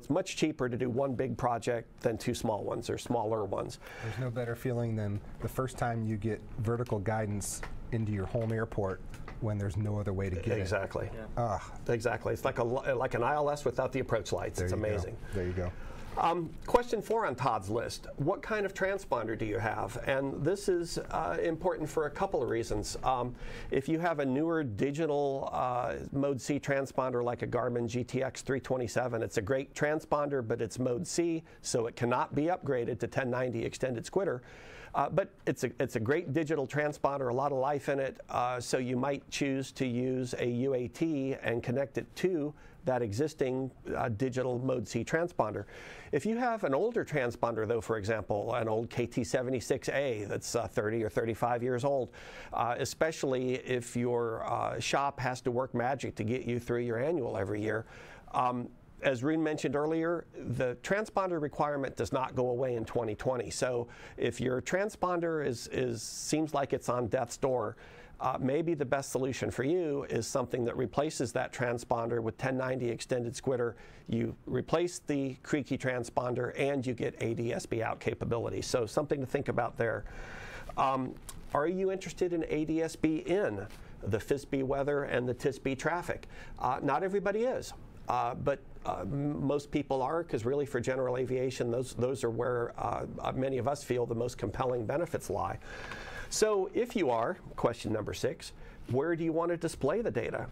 much cheaper to do one big project than two small ones or smaller ones. There's no better feeling than the first time you get vertical guidance into your home airport when there's no other way to get exactly. it. Yeah. Exactly. It's like an ILS without the approach lights. It's amazing. There you go. Question 4 on Todd's list. What kind of transponder do you have? And this is important for a couple of reasons. If you have a newer digital Mode C transponder like a Garmin GTX 327, it's a great transponder, but it's Mode C, so it cannot be upgraded to 1090 extended squitter. But it's a great digital transponder, a lot of life in it, so you might choose to use a UAT and connect it to that existing digital Mode C transponder. If you have an older transponder, though, for example, an old KT76A that's 30 or 35 years old, especially if your shop has to work magic to get you through your annual every year, as Rune mentioned earlier, the transponder requirement does not go away in 2020. So if your transponder seems like it's on death's door, maybe the best solution for you is something that replaces that transponder with 1090 extended squitter. You replace the creaky transponder and you get ADS-B out capability. So something to think about there. Are you interested in ADS-B in the FISB weather and the TISB traffic? Not everybody is. But most people are, because really for general aviation, those are where many of us feel the most compelling benefits lie. So if you are, question number 6, where do you want to display the data?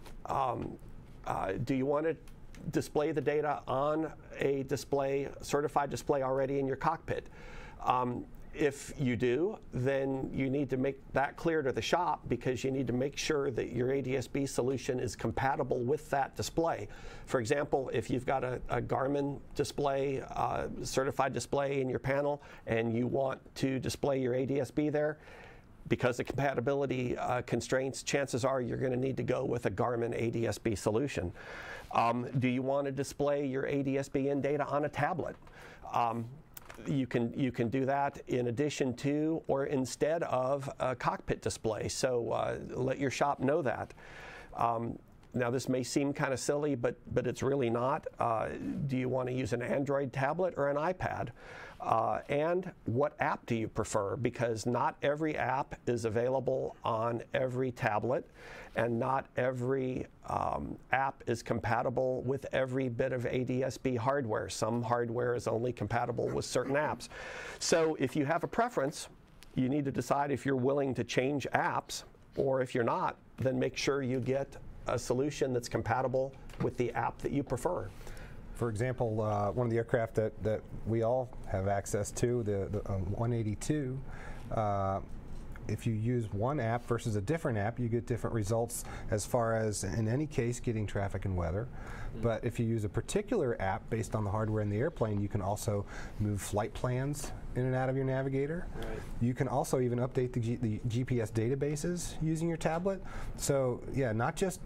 Do you want to display the data on a certified display already in your cockpit? If you do, then you need to make that clear to the shop, because you need to make sure that your ADS-B solution is compatible with that display. For example, if you've got a Garmin display, certified display in your panel, and you want to display your ADS-B there, because of compatibility constraints, chances are you're going to need to go with a Garmin ADS-B solution. Do you want to display your ADS-B in data on a tablet? You can do that in addition to or instead of a cockpit display. So let your shop know that. Now this may seem kind of silly, but it's really not. Do you want to use an Android tablet or an iPad? And what app do you prefer? Because not every app is available on every tablet, and not every app is compatible with every bit of ADS-B hardware. Some hardware is only compatible with certain apps. So if you have a preference, you need to decide if you're willing to change apps, or if you're not, then make sure you get a solution that's compatible with the app that you prefer. For example, one of the aircraft that we all have access to, the 182, if you use one app versus a different app, you get different results as far as, in any case, getting traffic and weather. But if you use a particular app based on the hardware in the airplane, you can also move flight plans in and out of your navigator. Right. You can also even update the GPS databases using your tablet. So yeah, not just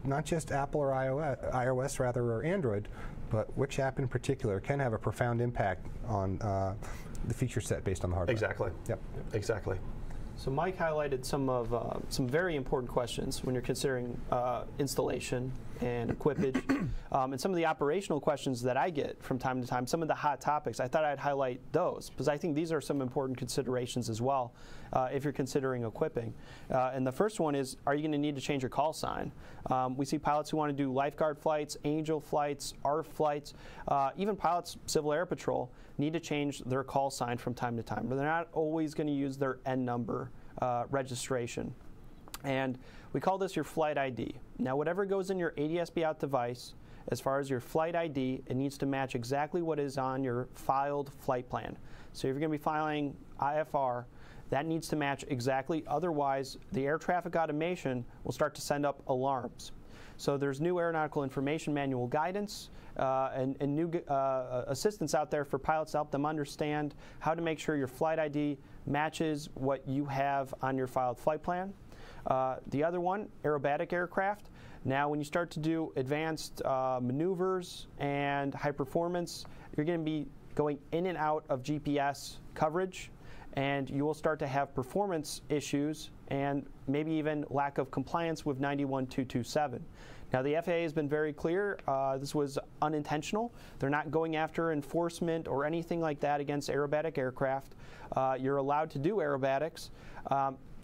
Apple or iOS rather, or Android, but which app in particular can have a profound impact on the feature set based on the hardware. Exactly. Yep. Exactly. So Mike highlighted some very important questions when you're considering installation and equipage, and some of the operational questions that I get from time to time, some of the hot topics. I thought I'd highlight those because I think these are some important considerations as well if you're considering equipping. And the first one is, are you going to need to change your call sign? We see pilots who want to do lifeguard flights, angel flights, ARF flights, even pilots, Civil Air Patrol, need to change their call sign from time to time, but they're not always going to use their N number registration. And we call this your flight ID. Now, whatever goes in your ADS-B out device, as far as your flight ID, it needs to match exactly what is on your filed flight plan. So if you're going to be filing IFR, that needs to match exactly. Otherwise, the air traffic automation will start to send up alarms. So there's new aeronautical information manual guidance and new assistance out there for pilots to help them understand how to make sure your flight ID matches what you have on your filed flight plan. The other one, aerobatic aircraft. Now, when you start to do advanced maneuvers and high performance, you're going to be going in and out of GPS coverage, and you will start to have performance issues and maybe even lack of compliance with 91227. Now, the FAA has been very clear. This was unintentional. They're not going after enforcement or anything like that against aerobatic aircraft. You're allowed to do aerobatics,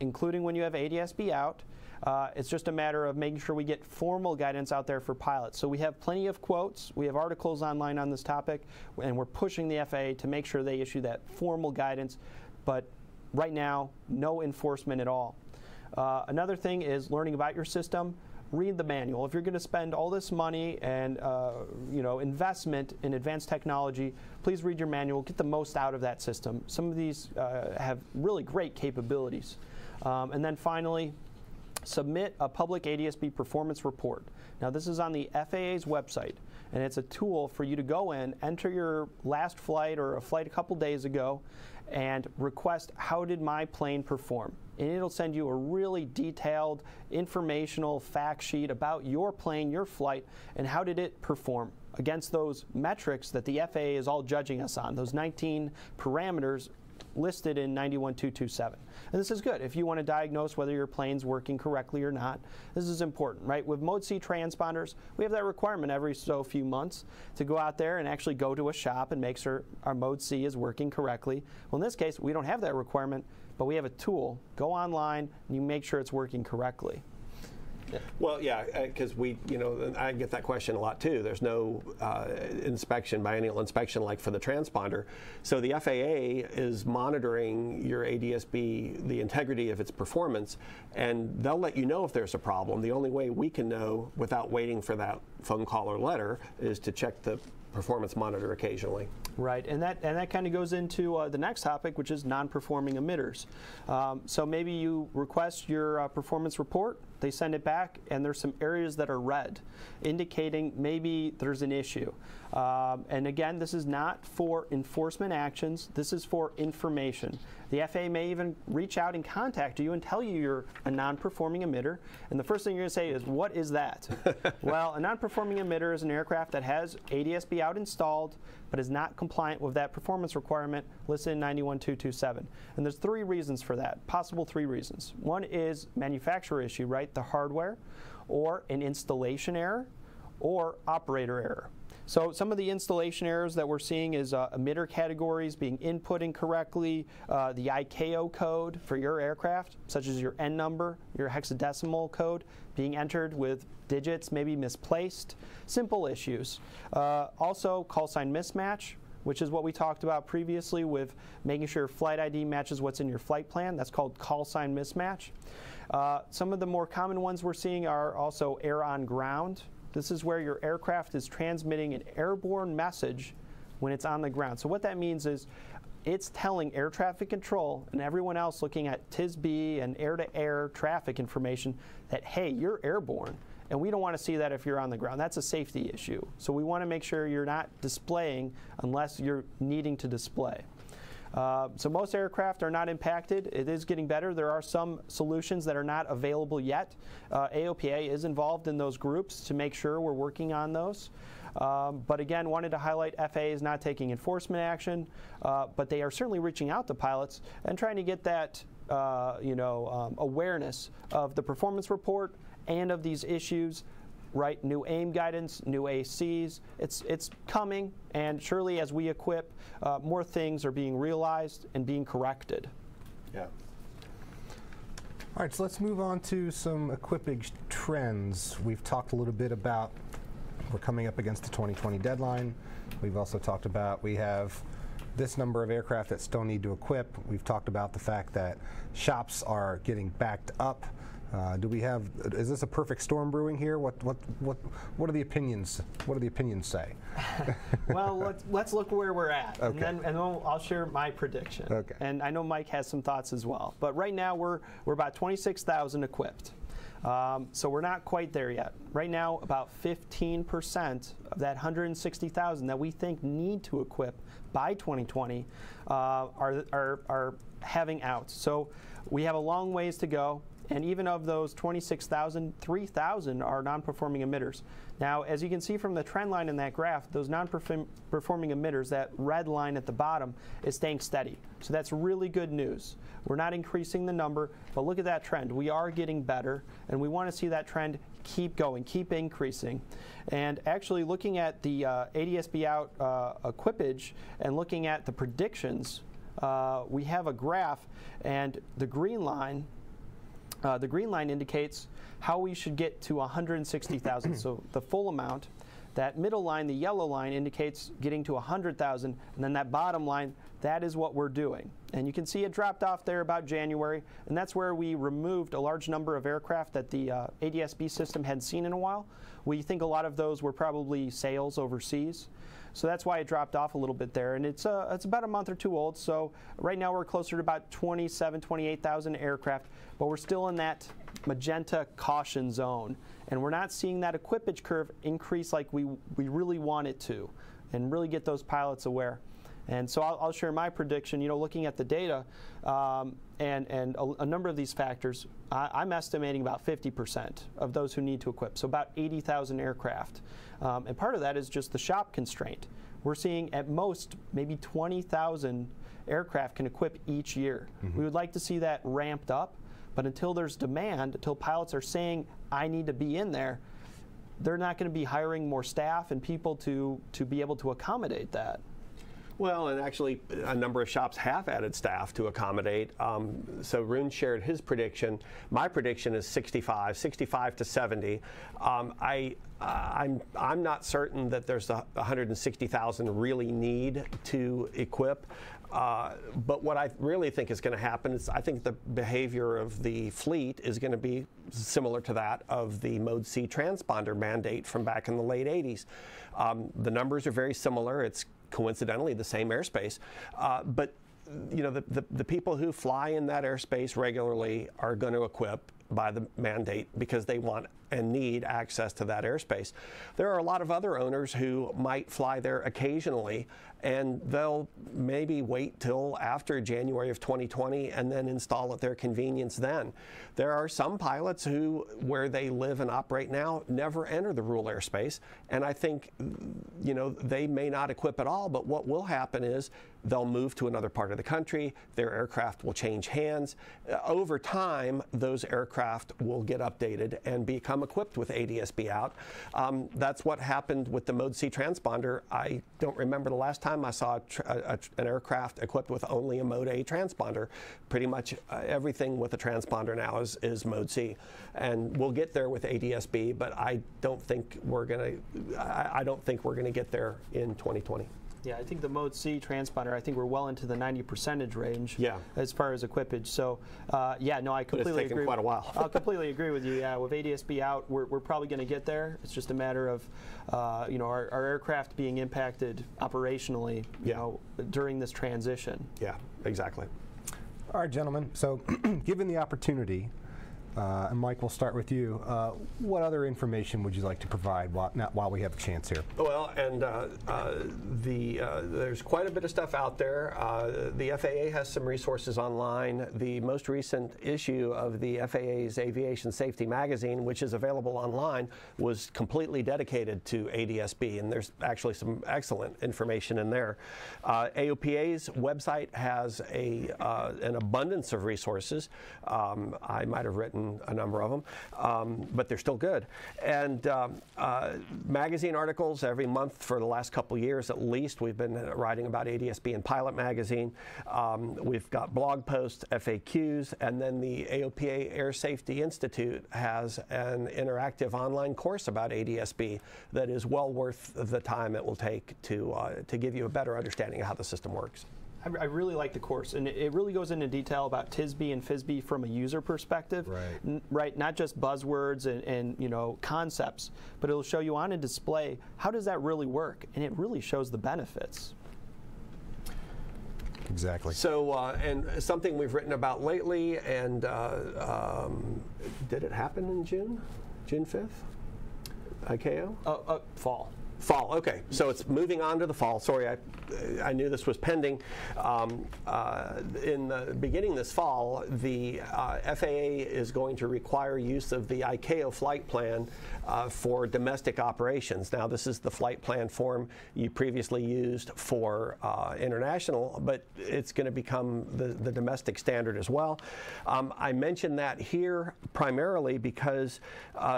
including when you have ADS-B out. It's just a matter of making sure we get formal guidance out there for pilots. So we have plenty of quotes. We have articles online on this topic, and we're pushing the FAA to make sure they issue that formal guidance. But right now, no enforcement at all. Another thing is learning about your system. Read the manual. If you're going to spend all this money and investment in advanced technology, please read your manual. Get the most out of that system. Some of these have really great capabilities. And then finally, submit a public ADS-B performance report. Now, this is on the FAA's website, and it's a tool for you to go in, enter your last flight or a flight a couple days ago, and request, how did my plane perform? And it'll send you a really detailed informational fact sheet about your plane, your flight, and how did it perform against those metrics that the FAA is all judging us on, those 19 parameters listed in 91227. And this is good if you want to diagnose whether your plane's working correctly or not. This is important, right? With Mode C transponders, we have that requirement every so few months to go out there and actually go to a shop and make sure our Mode C is working correctly. Well, in this case, we don't have that requirement, but we have a tool. Go online and you make sure it's working correctly. Yeah. Well, yeah, because I get that question a lot too. There's no inspection, biennial inspection like for the transponder. So the FAA is monitoring your ADS-B, the integrity of its performance, and they'll let you know if there's a problem. The only way we can know without waiting for that phone call or letter is to check the performance monitor occasionally. Right, and that kind of goes into the next topic, which is non-performing emitters. So maybe you request your performance report, they send it back, and there's some areas that are red, indicating maybe there's an issue. And again, this is not for enforcement actions, this is for information. The FAA may even reach out and contact you and tell you you're a non-performing emitter, and the first thing you're going to say is, what is that? Well, a non-performing emitter is an aircraft that has ADS-B out installed, but is not compliant with that performance requirement listed in 91227. And there's three reasons for that, possible three reasons. One is manufacturer issue, right, the hardware, or an installation error, or operator error. So some of the installation errors that we're seeing is emitter categories being input incorrectly, the ICAO code for your aircraft, such as your N number, your hexadecimal code, being entered with digits maybe misplaced, simple issues. Also, call sign mismatch, which is what we talked about previously with making sure flight ID matches what's in your flight plan. That's called call sign mismatch. Some of the more common ones we're seeing are also air on ground. This is where your aircraft is transmitting an airborne message when it's on the ground. So what that means is it's telling air traffic control and everyone else looking at TSB and air-to-air traffic information that, hey, you're airborne. And we don't want to see that if you're on the ground. That's a safety issue. So we want to make sure you're not displaying unless you're needing to display. So most aircraft are not impacted. It is getting better. There are some solutions that are not available yet. AOPA is involved in those groups to make sure we're working on those. But again, wanted to highlight FAA is not taking enforcement action, but they are certainly reaching out to pilots and trying to get that awareness of the performance report and of these issues. Right, new AIM guidance, new ACs. It's coming, and surely as we equip, more things are being realized and being corrected. Yeah. All right, so let's move on to some equipage trends. We've talked a little bit about we're coming up against the 2020 deadline. We've also talked about we have this number of aircraft that still need to equip. We've talked about the fact that shops are getting backed up. Is this a perfect storm brewing here? What are the opinions? What do the opinions say? Well, let's look where we're at, okay. and then I'll share my prediction. Okay. And I know Mike has some thoughts as well. But right now we're about 26,000 equipped. So we're not quite there yet. Right now, about 15% of that 160,000 that we think need to equip by 2020 are having outs. So we have a long ways to go. And even of those 26,000, 3,000 are non-performing emitters. Now, as you can see from the trend line in that graph, those non-performing emitters, that red line at the bottom, is staying steady. So that's really good news. We're not increasing the number, but look at that trend. We are getting better, and we want to see that trend keep going, keep increasing. And actually looking at the ADS-B out equipage and looking at the predictions, we have a graph, and the green line indicates how we should get to 160,000, so the full amount. That middle line, the yellow line, indicates getting to 100,000, and then that bottom line, that is what we're doing. And you can see it dropped off there about January, and that's where we removed a large number of aircraft that the ADS-B system hadn't seen in a while. We think a lot of those were probably sales overseas. So that's why it dropped off a little bit there. And it's about a month or two old. So right now we're closer to about 27,000, 28,000 aircraft, but we're still in that magenta caution zone. And we're not seeing that equipage curve increase like we really want it to, and really get those pilots aware. And so I'll share my prediction. Looking at the data and a number of these factors, I'm estimating about 50% of those who need to equip, so about 80,000 aircraft. And part of that is just the shop constraint. We're seeing at most maybe 20,000 aircraft can equip each year. Mm-hmm. We would like to see that ramped up, but until there's demand, until pilots are saying, I need to be in there, they're not going to be hiring more staff and people to be able to accommodate that. Well, and actually a number of shops have added staff to accommodate. So Rune shared his prediction. My prediction is 65 to 70. I'm not certain that there's 160,000 really need to equip. But what I really think is going to happen is I think the behavior of the fleet is going to be similar to that of the Mode C transponder mandate from back in the late 80s. The numbers are very similar. It's coincidentally the same airspace, but the people who fly in that airspace regularly are going to equip by the mandate because they want and need access to that airspace. There are a lot of other owners who might fly there occasionally, and they'll maybe wait till after January of 2020 and then install at their convenience then. There are some pilots who, where they live and operate now, never enter the rural airspace, and I think, they may not equip at all, but what will happen is they'll move to another part of the country, their aircraft will change hands. Over time, those aircraft will get updated and become equipped with ADS-B out. That's what happened with the Mode C transponder. I don't remember the last time I saw an aircraft equipped with only a Mode A transponder. Pretty much everything with a transponder now is Mode C, and we'll get there with ADS-B. But I don't think we're going to get there in 2020. Yeah, I think the Mode C transponder, I think we're well into the 90% range as far as equipage. So, yeah, no, I completely agree. But it's taken quite a while. I'll completely agree with you. Yeah, with ADS-B out, we're probably going to get there. It's just a matter of, you know, our aircraft being impacted operationally, you know, during this transition. Yeah, exactly. All right, gentlemen. So, given the opportunity, and Mike, we'll start with you. What other information would you like to provide while we have a chance here? Well, and there's quite a bit of stuff out there. The FAA has some resources online. The most recent issue of the FAA's Aviation Safety Magazine, which is available online, was completely dedicated to ADS-B, and there's actually some excellent information in there. AOPA's website has an abundance of resources. I might have written a number of them, but they're still good. And magazine articles every month for the last couple years at least. We've been writing about ADS-B in Pilot Magazine. We've got blog posts, FAQs, and then the AOPA Air Safety Institute has an interactive online course about ADS-B that is well worth the time it will take to give you a better understanding of how the system works. I really like the course, and it really goes into detail about TSB and FSB from a user perspective, right? Not just buzzwords and you know, concepts, but it'll show you on a display how does that really work, and it really shows the benefits. Exactly. So, and something we've written about lately, and did it happen in June? June 5th? ICAO? Fall. Fall, okay. So it's moving on to the fall. Sorry, I knew this was pending. In the beginning this fall, the FAA is going to require use of the ICAO flight plan for domestic operations. Now, this is the flight plan form you previously used for international, but it's going to become the domestic standard as well. I mention that here primarily because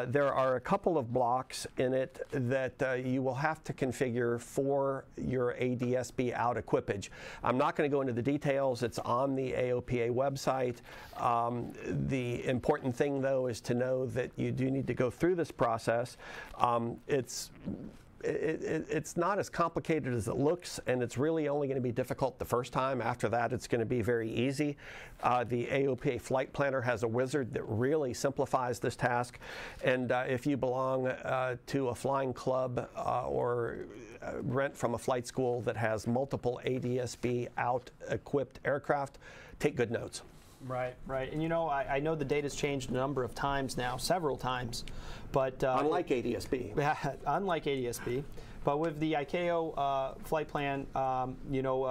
there are a couple of blocks in it that you will have to configure for your ADS-B out equipage. I'm not going to go into the details. It's on the AOPA website. The important thing, though, is to know that you do need to go through this process. It's not as complicated as it looks, and it's really only going to be difficult the first time. After that, it's going to be very easy. The AOPA Flight Planner has a wizard that really simplifies this task, and if you belong to a flying club or rent from a flight school that has multiple ADS-B out-equipped aircraft, take good notes. Right, right. And you know, I know the data's changed a number of times now, several times, but unlike ADS-B. Unlike ADS-B. But with the ICAO flight plan, you know,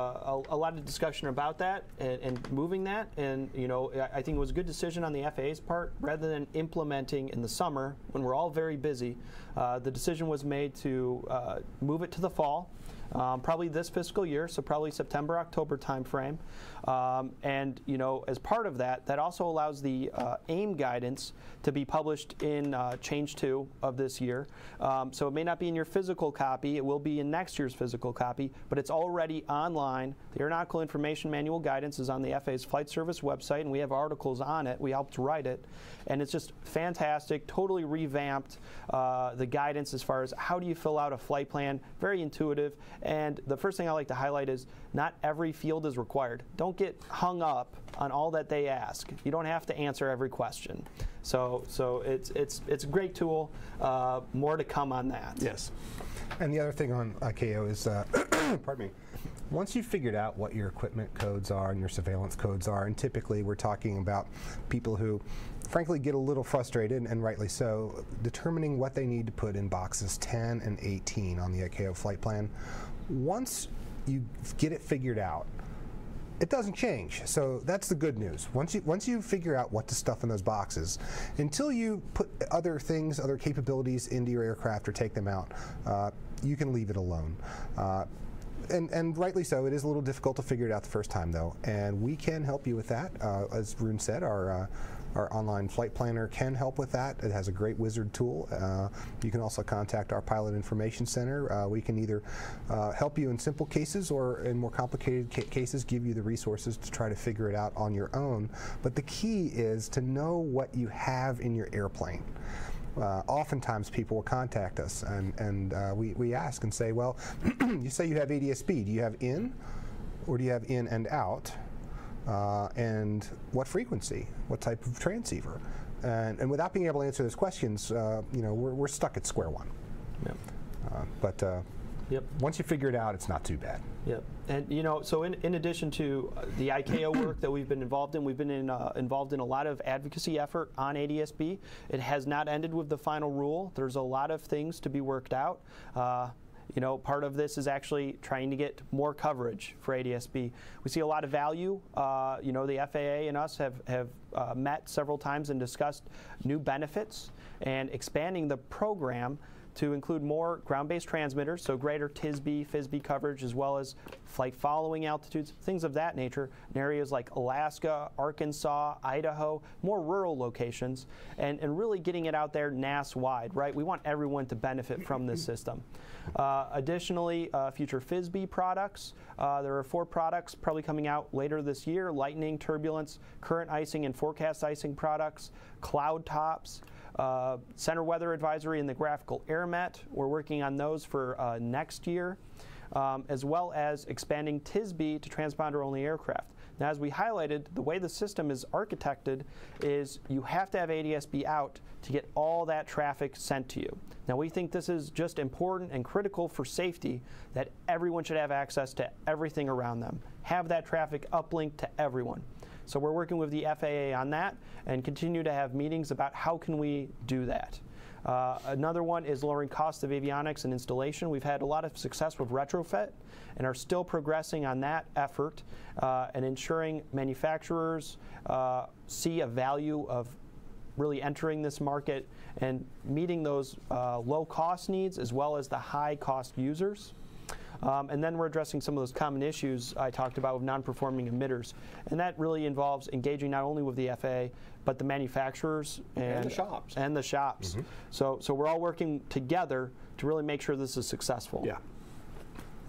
a lot of discussion about that and moving that, and you know, I think it was a good decision on the FAA's part. Rather than implementing in the summer when we're all very busy, the decision was made to move it to the fall. Probably this fiscal year, so probably September, October timeframe. And you know, as part of that, that also allows the AIM guidance to be published in Change 2 of this year. So it may not be in your physical copy, it will be in next year's physical copy, but it's already online. The Aeronautical Information Manual guidance is on the FAA's Flight Service website, and we have articles on it. We helped write it. And it's just fantastic, totally revamped the guidance as far as how do you fill out a flight plan, very intuitive. And the first thing I like to highlight is not every field is required. Don't get hung up on all that they ask. You don't have to answer every question. So it's a great tool. More to come on that. Yes. And the other thing on ICAO is, pardon me, once you've figured out what your equipment codes are and your surveillance codes are, and typically we're talking about people who frankly get a little frustrated, and rightly so, determining what they need to put in boxes 10 and 18 on the ICAO flight plan. Once you get it figured out, it doesn't change. So that's the good news. Once you figure out what to stuff in those boxes, until you put other things, other capabilities into your aircraft or take them out, you can leave it alone. And rightly so, it is a little difficult to figure it out the first time, though, and we can help you with that. As Rune said, our online flight planner can help with that. It has a great wizard tool. You can also contact our Pilot Information Center. We can either help you in simple cases or in more complicated cases give you the resources to try to figure it out on your own. But the key is to know what you have in your airplane. oftentimes people will contact us and we ask and say, well, you say you have ADS-B. Do you have in or do you have in and out? And what frequency? What type of transceiver? And without being able to answer those questions, we're stuck at square one. Yep. But yep. Once you figure it out, it's not too bad. Yep. And so in addition to the ICAO work that we've been involved in, we've been involved in a lot of advocacy effort on ADS-B. It has not ended with the final rule. There's a lot of things to be worked out. Part of this is actually trying to get more coverage for ADS-B. We see a lot of value. The FAA and us have met several times and discussed new benefits and expanding the program to include more ground-based transmitters, so greater TSB, FISB coverage, as well as flight following altitudes, things of that nature in areas like Alaska, Arkansas, Idaho, more rural locations, and really getting it out there NAS-wide, right? We want everyone to benefit from this system. Additionally, future FISB products. There are 4 products probably coming out later this year: lightning, turbulence, current icing, and forecast icing products, cloud tops, center weather advisory, and the graphical AirMet. We're working on those for next year, as well as expanding TSB to transponder-only aircraft. Now, as we highlighted, the way the system is architected is you have to have ADS-B out to get all that traffic sent to you. Now, we think this is just important and critical for safety, that everyone should have access to everything around them. Have that traffic uplinked to everyone. So we're working with the FAA on that and continue to have meetings about how can we do that. Another one is lowering costs of avionics and installation. We've had a lot of success with retrofit and are still progressing on that effort and ensuring manufacturers see a value of really entering this market and meeting those low-cost needs as well as the high-cost users. And then we're addressing some of those common issues I talked about with non-performing emitters. And that really involves engaging not only with the FAA, but the manufacturers and the shops. Mm-hmm. So we're all working together to really make sure this is successful. Yeah.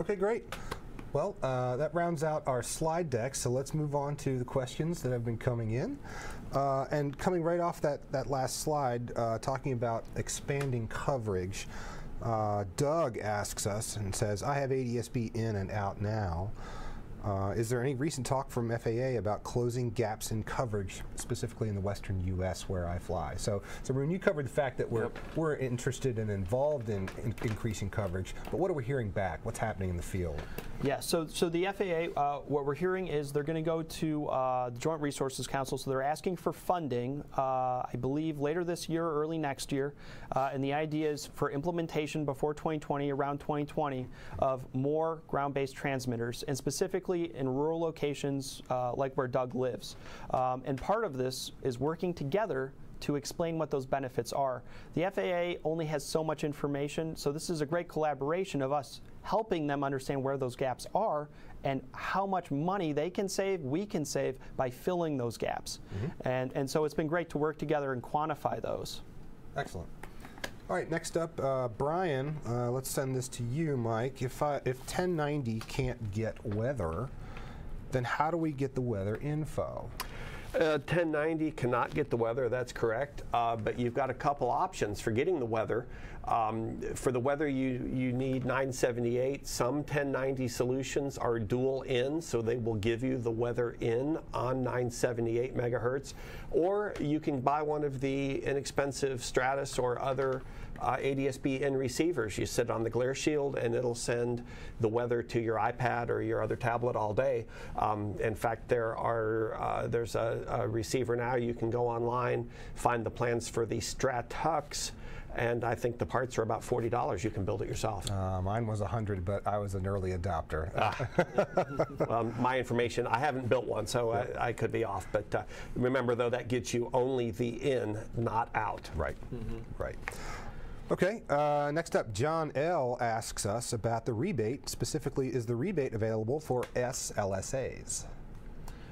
Okay, great. Well, that rounds out our slide deck, so let's move on to the questions that have been coming in. And coming right off that last slide, talking about expanding coverage, Doug asks us and says, I have ADS-B in and out now. Is there any recent talk from FAA about closing gaps in coverage, specifically in the western U.S. where I fly? So when you covered the fact that we're interested and involved in increasing coverage, but what are we hearing back? What's happening in the field? Yeah, so the FAA, what we're hearing is they're going to go to the Joint Resources Council, so they're asking for funding, I believe, later this year or early next year, and the idea is for implementation before 2020, around 2020, of more ground-based transmitters, and specifically in rural locations like where Doug lives. And part of this is working together to explain what those benefits are. The FAA only has so much information, so this is a great collaboration of us helping them understand where those gaps are and how much money they can save, we can save by filling those gaps. Mm-hmm. And so it's been great to work together and quantify those. Excellent. All right, next up, Brian, let's send this to you, Mike. If 1090 can't get weather, then how do we get the weather info? 1090 cannot get the weather, that's correct, but you've got a couple options for getting the weather. For the weather, you need 978. Some 1090 solutions are dual in, so they will give you the weather in on 978 megahertz. Or you can buy one of the inexpensive Stratus or other ADS-B in receivers. You sit on the glare shield and it'll send the weather to your iPad or your other tablet all day. In fact, there's a receiver now. You can go online, find the plans for the Stratux, and I think the parts are about $40. You can build it yourself. Mine was $100, but I was an early adopter. My information, I haven't built one, so I could be off. But remember, though, that gets you only the in, not out. Right. Mm-hmm. Right. Okay, next up, John L. asks us about the rebate. Specifically, is the rebate available for SLSAs?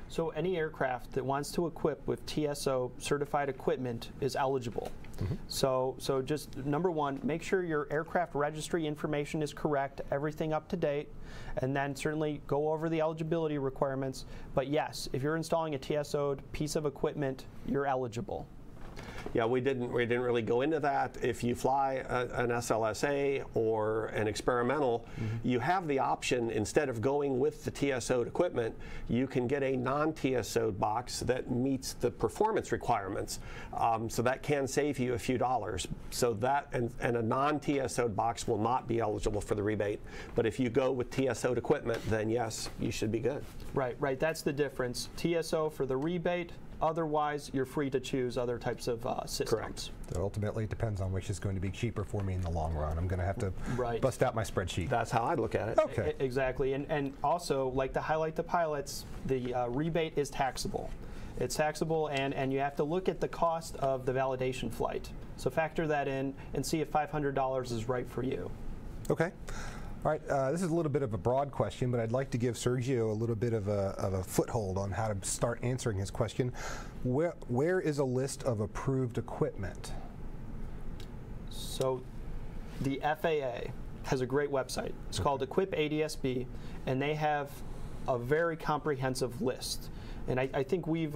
So any aircraft that wants to equip with TSO certified equipment is eligible. Mm-hmm. So just number one, make sure your aircraft registry information is correct, everything up to date, and then certainly go over the eligibility requirements. But yes, if you're installing a TSO'd piece of equipment, you're eligible. Yeah, we didn't really go into that. If you fly an SLSA or an experimental, you have the option, instead of going with the TSO'd equipment, you can get a non-TSO'd box that meets the performance requirements. So that can save you a few dollars. So that and a non-TSO'd box will not be eligible for the rebate. But if you go with TSO'd equipment, then yes, you should be good. Right. That's the difference. TSO for the rebate. Otherwise, you're free to choose other types of systems. Correct. So ultimately, it depends on which is going to be cheaper for me in the long run. I'm going to have to bust out my spreadsheet. That's how I'd look at it. Okay. Exactly. And also, like to highlight the pilots, the rebate is taxable. It's taxable, and you have to look at the cost of the validation flight. So factor that in and see if $500 is right for you. Okay. All right, this is a little bit of a broad question, but I'd like to give Sergio a little bit of a foothold on how to start answering his question. Where is a list of approved equipment? So the FAA has a great website. It's called Equip ADSB, and they have a very comprehensive list. And I think we've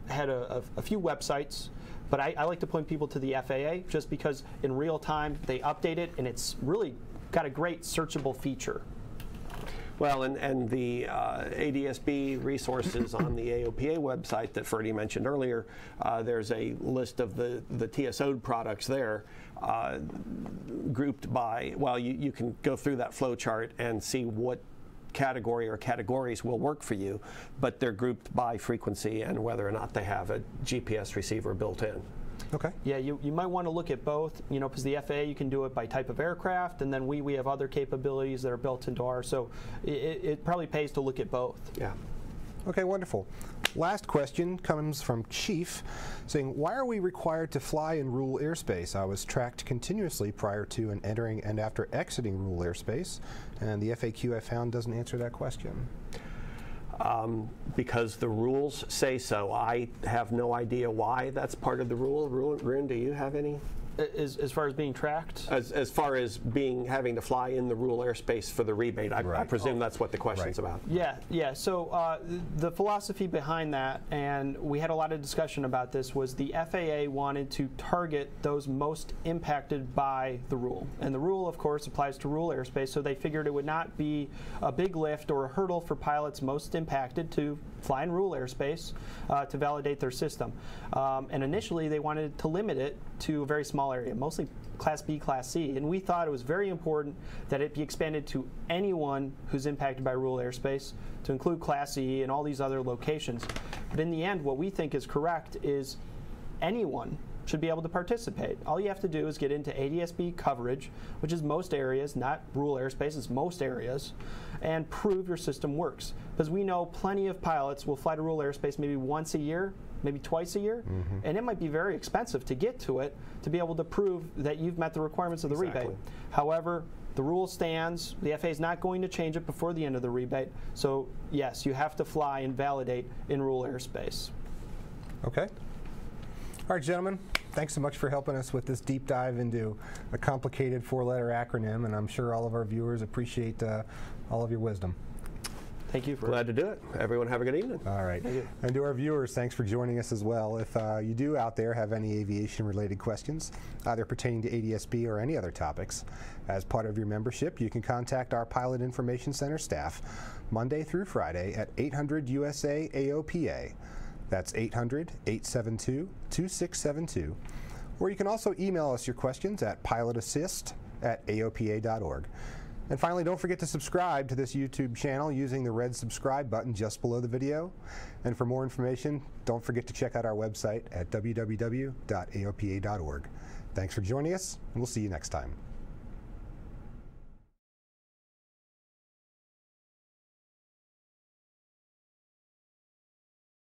had a few websites, but I like to point people to the FAA just because in real time they update it, and it's really got a great searchable feature. Well, and the ADSB resources on the AOPA website that Ferdy mentioned earlier, there's a list of the TSO'd products there, grouped by, well, you can go through that flow chart and see what category or categories will work for you, but they're grouped by frequency and whether or not they have a GPS receiver built in. Okay. Yeah, you might want to look at both, because the FAA, you can do it by type of aircraft, and then we have other capabilities that are built into ours, so it probably pays to look at both. Yeah. Okay, wonderful. Last question comes from Chief, saying, why are we required to fly in rule airspace? I was tracked continuously prior to and entering and after exiting rule airspace, and the FAQ I found doesn't answer that question. Because the rules say so. I have no idea why that's part of the rule. Rune, do you have any? As far as being tracked? As far as having to fly in the rule airspace for the rebate, I presume that's what the question's about. Yeah. So the philosophy behind that, and we had a lot of discussion about this, was the FAA wanted to target those most impacted by the rule. And the rule, of course, applies to rule airspace, so they figured it would not be a big lift or a hurdle for pilots most impacted to fly in rule airspace to validate their system. And initially, they wanted to limit it to a very small area, mostly Class B, Class C, and we thought it was very important that it be expanded to anyone who's impacted by rule airspace, to include Class E and all these other locations. But in the end, what we think is correct is anyone should be able to participate. All you have to do is get into ADSB coverage, which is most areas, not rule airspace, it's most areas, and prove your system works. Because we know plenty of pilots will fly to rule airspace maybe once a year, maybe twice a year, and it might be very expensive to get to it to be able to prove that you've met the requirements of the rebate. However, the rule stands. The FAA is not going to change it before the end of the rebate. So yes, you have to fly and validate in rule airspace. Okay. All right, gentlemen, thanks so much for helping us with this deep dive into a complicated four-letter acronym, and I'm sure all of our viewers appreciate all of your wisdom. Thank you. Glad to do it. Everyone have a good evening. All right. And to our viewers, thanks for joining us as well. If you do out there have any aviation-related questions, either pertaining to ADSB or any other topics, as part of your membership, you can contact our Pilot Information Center staff Monday through Friday at 800 USA AOPA. That's 800-872-2672. Or you can also email us your questions at pilotassist@aopa.org. And finally, don't forget to subscribe to this YouTube channel using the red subscribe button just below the video. And for more information, don't forget to check out our website at www.aopa.org. Thanks for joining us, and we'll see you next time.